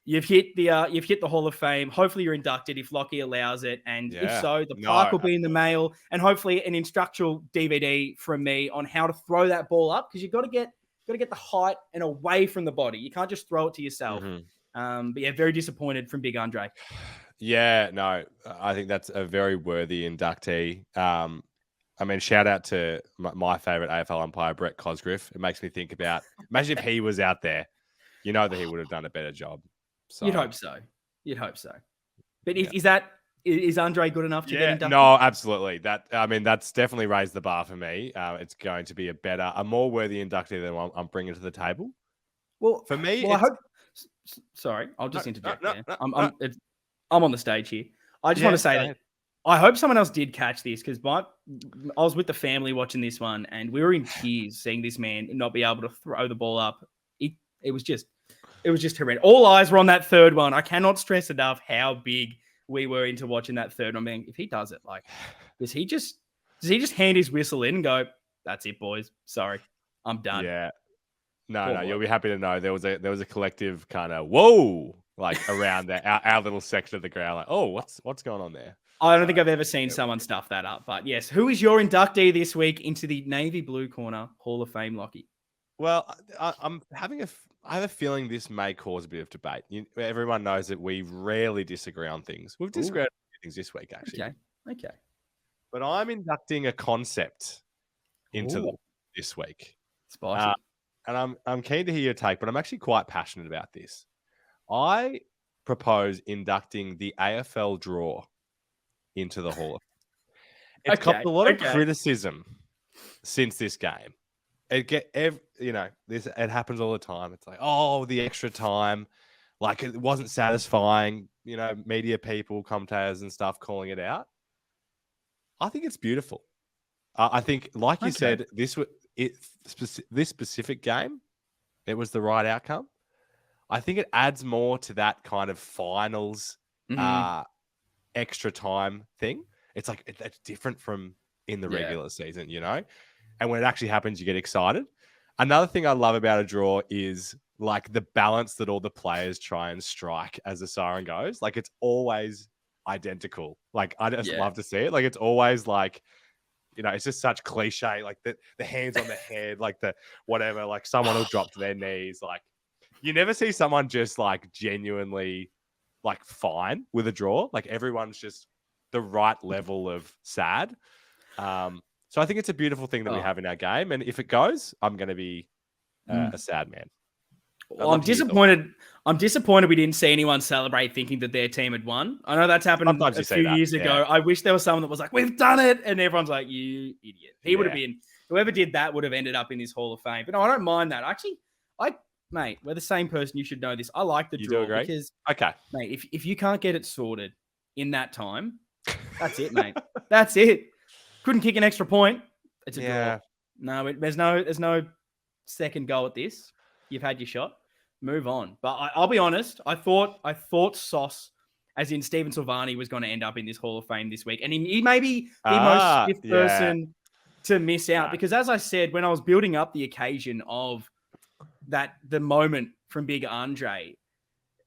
you've hit the Hall of Fame. Hopefully you're inducted if Lockie allows it. And if so, the plaque will be in the mail, and hopefully an instructional DVD from me on how to throw that ball up, because you've got to get the height and away from the body. You can't just throw it to yourself. Mm-hmm. But yeah, very disappointed from Big Andre. Yeah, no, I think that's a very worthy inductee. I mean, shout out to my favorite AFL umpire, Brett Cosgriff. It makes me think about, imagine if he was out there, that he would have done a better job. So, You'd hope so. But is that Is Andre good enough to get inducted? No, absolutely. That's definitely raised the bar for me. It's going to be a more worthy inductee than what I'm bringing to the table. Well, for me, I hope. Sorry, I'll just interject there. I'm on the stage here. I just want to say that I hope someone else did catch this, because I was with the family watching this one, and we were in tears seeing this man not be able to throw the ball up. It was just horrendous. All eyes were on that third one. I cannot stress enough how big we were into watching that third one. I mean, if he does it, like, does he just hand his whistle in and go, "That's it, boys. Sorry, I'm done." Yeah. No, you'll be happy to know there was a collective kind of whoa, like around our little section of the ground, like, oh, what's going on there? I don't think I've ever seen someone stuff that up. But yes, who is your inductee this week into the Navy Blue Corner Hall of Fame, Lockie? Well, I have a feeling this may cause a bit of debate. Everyone knows that we rarely disagree on things. We've disagreed on things this week, actually. Okay. But I'm inducting a concept into this week. Spicy. And I'm keen to hear your take, but I'm actually quite passionate about this. I propose inducting the AFL draw into the Hall of Fame. It's got a lot of criticism since this game. It happens all the time. It's like, oh, the extra time, like it wasn't satisfying. Media people, commentators, and stuff calling it out. I think it's beautiful. I think, like you said, this specific game, it was the right outcome. I think it adds more to that kind of finals extra time thing. It's like it's different from in the regular season, and when it actually happens, you get excited. Another thing I love about a draw is like the balance that all the players try and strike as the siren goes. Like it's always identical. Like I just love to see it. Like it's always like, it's just such cliche. Like the hands on the head, like the whatever. Like someone will drop to their knees. Like you never see someone just like genuinely like fine with a draw. Like everyone's just the right level of sad. So I think it's a beautiful thing that we have in our game. And if it goes, I'm going to be a sad man. Well, I'm disappointed. I'm disappointed we didn't see anyone celebrate thinking that their team had won. I know that's happened a few years ago. I wish there was someone that was like, "We've done it," and everyone's like, "You idiot." He would have been, whoever did that would have ended up in this Hall of Fame. But no, I don't mind that. Actually, mate, we're the same person. You should know this. I like the draw because, mate, if you can't get it sorted in that time, that's it, mate. That's it. Couldn't kick an extra point. It's a draw. No, there's no second go at this. You've had your shot. Move on. But I'll be honest. I thought Sauce, as in Stephen Silvani, was going to end up in this Hall of Fame this week, and he may be the most stiff person to miss out because, as I said, when I was building up the occasion of the moment from Big Andre,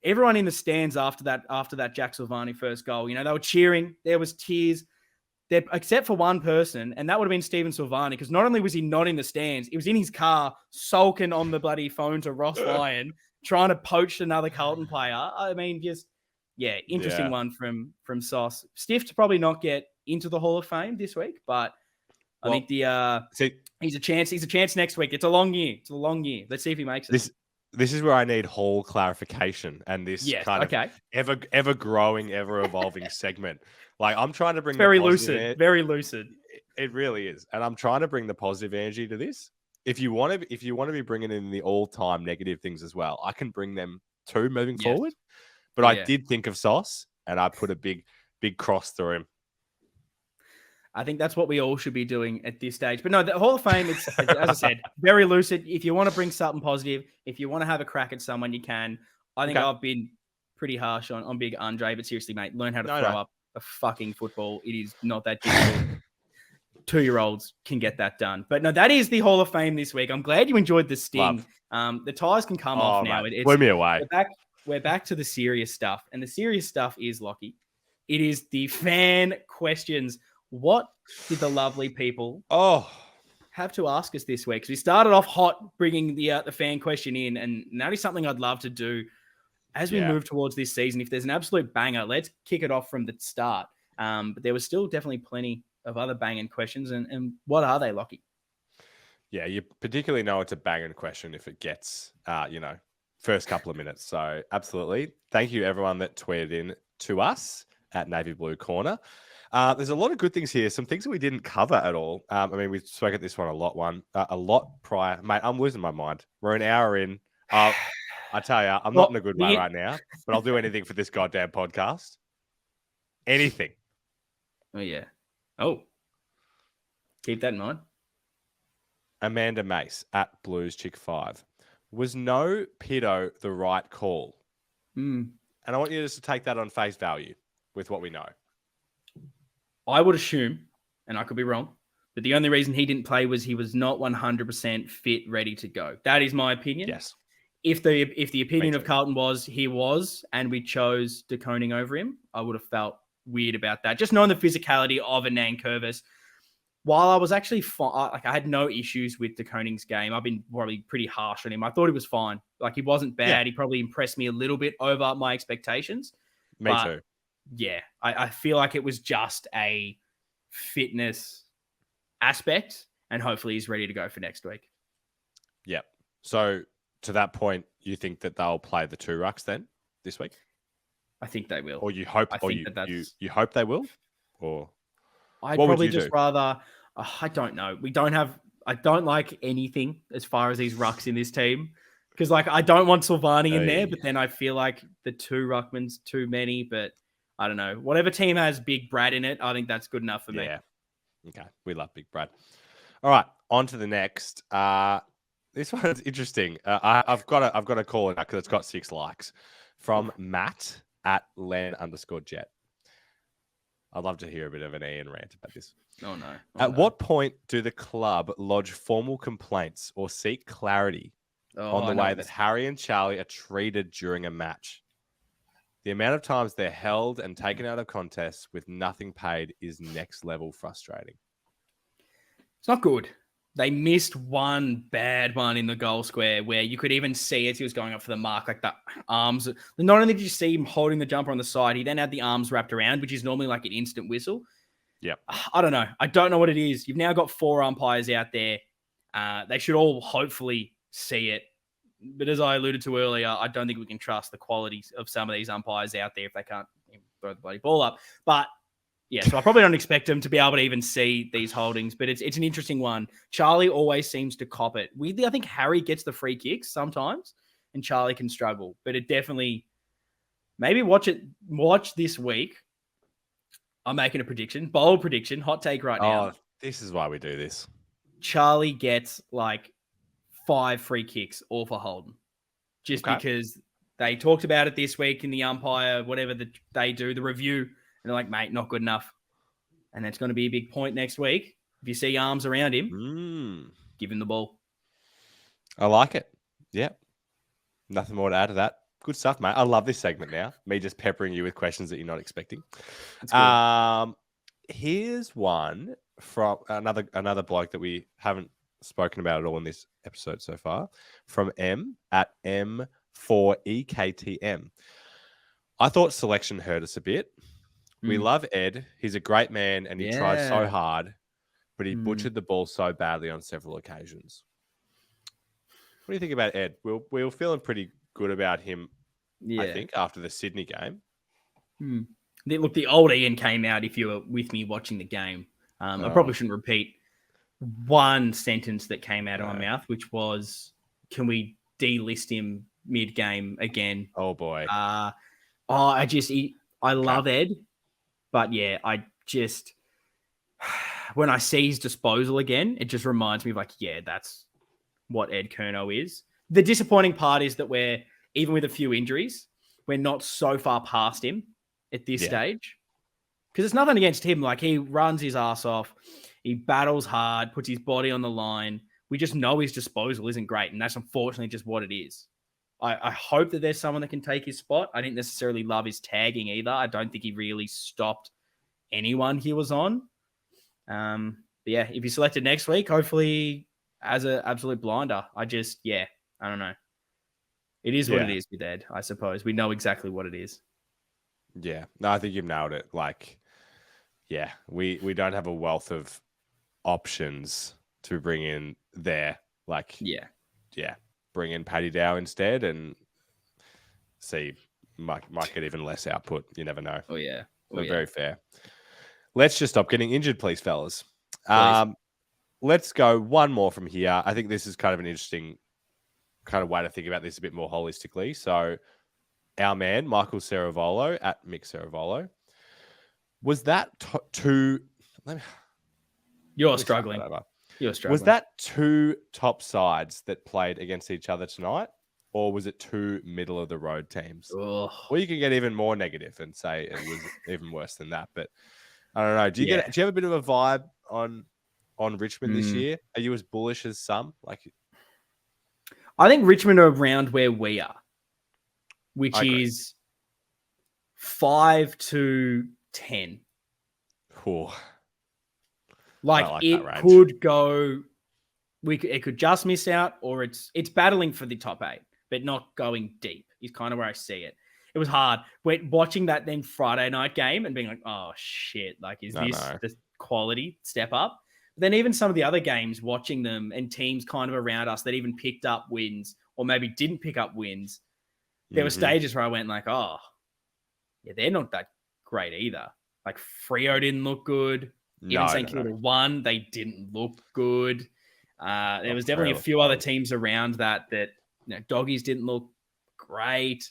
everyone in the stands after that Jack Silvani first goal, they were cheering. There was tears. Except for one person, and that would have been Stephen Silvani, because not only was he not in the stands, he was in his car sulking on the bloody phone to Ross Lyon, trying to poach another Carlton player. I mean, interesting one from Sauce. Stiff to probably not get into the Hall of Fame this week, but I think he's a chance. He's a chance next week. It's a long year. Let's see if he makes it. This is where I need Hall clarification and this kind of ever growing, ever evolving segment. Like I'm trying to bring very lucid. It really is, and I'm trying to bring the positive energy to this. If you want to be bringing in the all-time negative things as well, I can bring them too moving forward. But I did think of Sauce, and I put a big cross through him. I think that's what we all should be doing at this stage. But no, the Hall of Fame, it's as I said, very lucid. If you want to bring something positive, if you want to have a crack at someone, you can. I think I've been pretty harsh on Big Andre, but seriously, mate, learn how to throw up a fucking football. It is not that difficult. 2-year-olds can get that done. But no, that is the Hall of Fame this week. I'm glad you enjoyed the sting. The tires can come off now. Blew me away. We're back to the serious stuff. And the serious stuff is, Lockie, it is the fan questions. What did the lovely people have to ask us this week? Because we started off hot bringing the fan question in, and that is something I'd love to do as we move towards this season. If there's an absolute banger, let's kick it off from the start. But there was still definitely plenty of other banging questions. And what are they, Lockie? Yeah, you particularly know it's a banging question if it gets, first couple of minutes. So absolutely. Thank you, everyone that tweeted in to us. at Navy Blue Corner. There's a lot of good things here. Some things that we didn't cover at all. I mean, we spoke at this one a lot prior. Mate, I'm losing my mind. We're an hour in. I tell you, I'm not in a good way right now, but I'll do anything for this goddamn podcast. Anything. Oh, yeah. Oh. Keep that in mind. Amanda Mace at Blues Chick 5. Was no pedo the right call? And I want you just to take that on face value with what we know. I would assume, and I could be wrong, but the only reason he didn't play was he was not 100% fit, ready to go. That is my opinion. Yes. If the opinion of Carlton was he was, and we chose De Koning over him, I would have felt weird about that. Just knowing the physicality of Anand Curvis. While I was actually fine, like I had no issues with De Koning's game. I've been probably pretty harsh on him. I thought he was fine. Like he wasn't bad. Yeah. He probably impressed me a little bit over my expectations. Me too. Yeah, I feel like it was just a fitness aspect, and hopefully he's ready to go for next week. Yep. So to that point, you think that they'll play the 2 rucks then this week? I think they will. Or you hope? You hope they will? Or I'd probably just rather. I don't know. I don't like anything as far as these rucks in this team because, like, I don't want Silvani in there, but then I feel like the 2 ruckmans too many. But I don't know. Whatever team has Big Brad in it, I think that's good enough for me. Yeah. Okay. We love Big Brad. All right. On to the next. This one's interesting. I've got to call it out because it's got 6 likes from Matt at Lan_Jet. I'd love to hear a bit of an Ian rant about this. Oh, no. At what point do the club lodge formal complaints or seek clarity on the way that Harry and Charlie are treated during a match? The amount of times they're held and taken out of contests with nothing paid is next level frustrating. It's not good. They missed one bad one in the goal square where you could even see as he was going up for the mark, like the arms. Not only did you see him holding the jumper on the side, he then had the arms wrapped around, which is normally like an instant whistle. Yep. I don't know. I don't know what it is. You've now got 4 umpires out there. They should all hopefully see it. But as I alluded to earlier, I don't think we can trust the qualities of some of these umpires out there if they can't throw the bloody ball up. But yeah, so I probably don't expect them to be able to even see these holdings, but it's an interesting one. Charlie always seems to cop it. Weirdly, I think Harry gets the free kicks sometimes, and Charlie can struggle. But it definitely, maybe watch this week. I'm making a prediction, bold prediction, hot take right now. Oh, this is why we do this. Charlie gets like 5 free kicks, all for holding, just because they talked about it this week in the umpire, whatever they do, the review. And they're like, mate, not good enough. And that's going to be a big point next week. If you see arms around him, give him the ball. I like it. Yep. Nothing more to add to that. Good stuff, mate. I love this segment now. Me just peppering you with questions that you're not expecting. Here's one from another bloke that we haven't spoken about at all in this episode so far. From M at M4EKTM. I thought selection hurt us a bit. We love Ed. He's a great man and he tries so hard, but he butchered the ball so badly on several occasions. What do you think about Ed? We were feeling pretty good about him, I think, after the Sydney game. Look, the old Ian came out if you were with me watching the game. I probably shouldn't repeat one sentence that came out of my mouth, which was, can we delist him mid-game again? Oh, boy. I love Ed. But yeah, I just, when I see his disposal again, it just reminds me of like, yeah, that's what Ed Curnow is. The disappointing part is that we're, even with a few injuries, we're not so far past him at this stage. Because it's nothing against him. Like, he runs his ass off. He battles hard, puts his body on the line. We just know his disposal isn't great. And that's unfortunately just what it is. I hope that there's someone that can take his spot. I didn't necessarily love his tagging either. I don't think he really stopped anyone he was on. But yeah, if he's selected next week, hopefully as an absolute blinder. I don't know. It is what it is with Ed, I suppose. We know exactly what it is. Yeah. No, I think you've nailed it. Like, yeah, we don't have a wealth of options to bring in there. Like, yeah. Bring in Paddy Dow instead and see, might get even less output. You never know. Oh, yeah. So very fair. Let's just stop getting injured, please, fellas. Please. Let's go one more from here. I think this is kind of an interesting kind of way to think about this a bit more holistically. So our man, Michael Ceravolo at Mick Ceravolo, was that two... You're struggling. Was that two top sides that played against each other tonight? Or was it two middle-of-the-road teams? Ugh. Or you can get even more negative and say it was even worse than that. But I don't know. Do you have a bit of a vibe on Richmond this year? Are you as bullish as some? I think Richmond are around where we are, which is 5-10. Cool. It could go. It could just miss out, or it's battling for the top 8, but not going deep. Is kind of where I see it. It was hard watching that then Friday night game and being like, oh shit, is this the quality step up? But then even some of the other games, watching them and teams kind of around us that even picked up wins or maybe didn't pick up wins, there were stages where I went oh, yeah, they're not that great either. Freo didn't look good. Even St Kilda won, they didn't look good. There was definitely a few other teams around that Doggies didn't look great.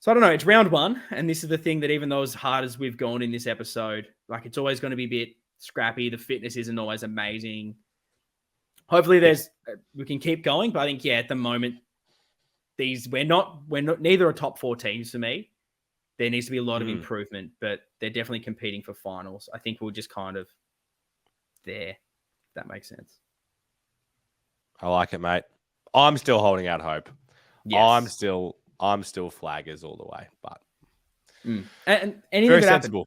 So I don't know. It's round 1, and this is the thing that even though as hard as we've gone in this episode, it's always going to be a bit scrappy. The fitness isn't always amazing. Hopefully, we can keep going. But I think at the moment, we're not neither are top 4 teams for me. There needs to be a lot of improvement, but they're definitely competing for finals. I think we'll just kind of there. If that makes sense. I like it, mate. I'm still holding out hope. Yes. I'm still flaggers all the way, but and anything could happen.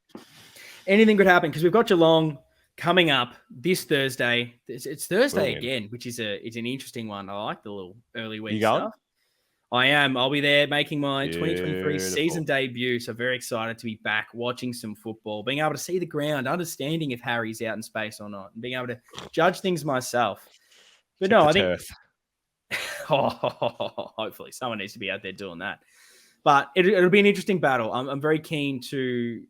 Anything could happen because we've got Geelong coming up this Thursday. It's Thursday again, which is it's an interesting one. I like the little early week stuff. I am. I'll be there making my 2023 season debut. So very excited to be back watching some football, being able to see the ground, understanding if Harry's out in space or not, and being able to judge things myself. But I think hopefully someone needs to be out there doing that. But it'll be an interesting battle. I'm very keen to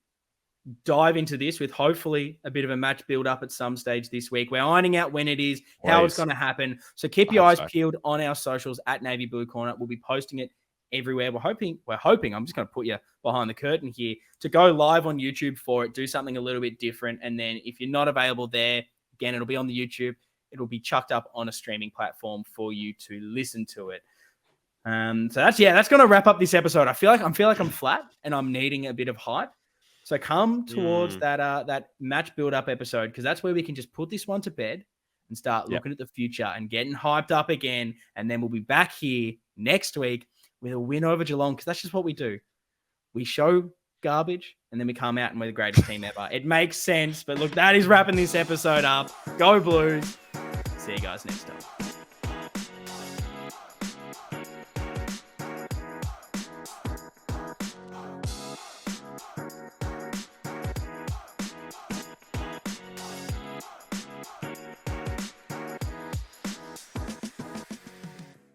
dive into this with hopefully a bit of a match build up at some stage this week. We're ironing out when it is, how it's going to happen. So keep your eyes peeled on our socials at Navy Blue Corner. We'll be posting it everywhere. We're hoping, I'm just going to put you behind the curtain here to go live on YouTube for it, do something a little bit different. And then if you're not available there, again, it'll be on the YouTube. It'll be chucked up on a streaming platform for you to listen to it. So that's going to wrap up this episode. I feel like I'm flat and I'm needing a bit of hype. So come towards that match build-up episode because that's where we can just put this one to bed and start looking at the future and getting hyped up again. And then we'll be back here next week with a win over Geelong because that's just what we do. We show garbage and then we come out and we're the greatest team ever. It makes sense. But look, that is wrapping this episode up. Go Blues. See you guys next time.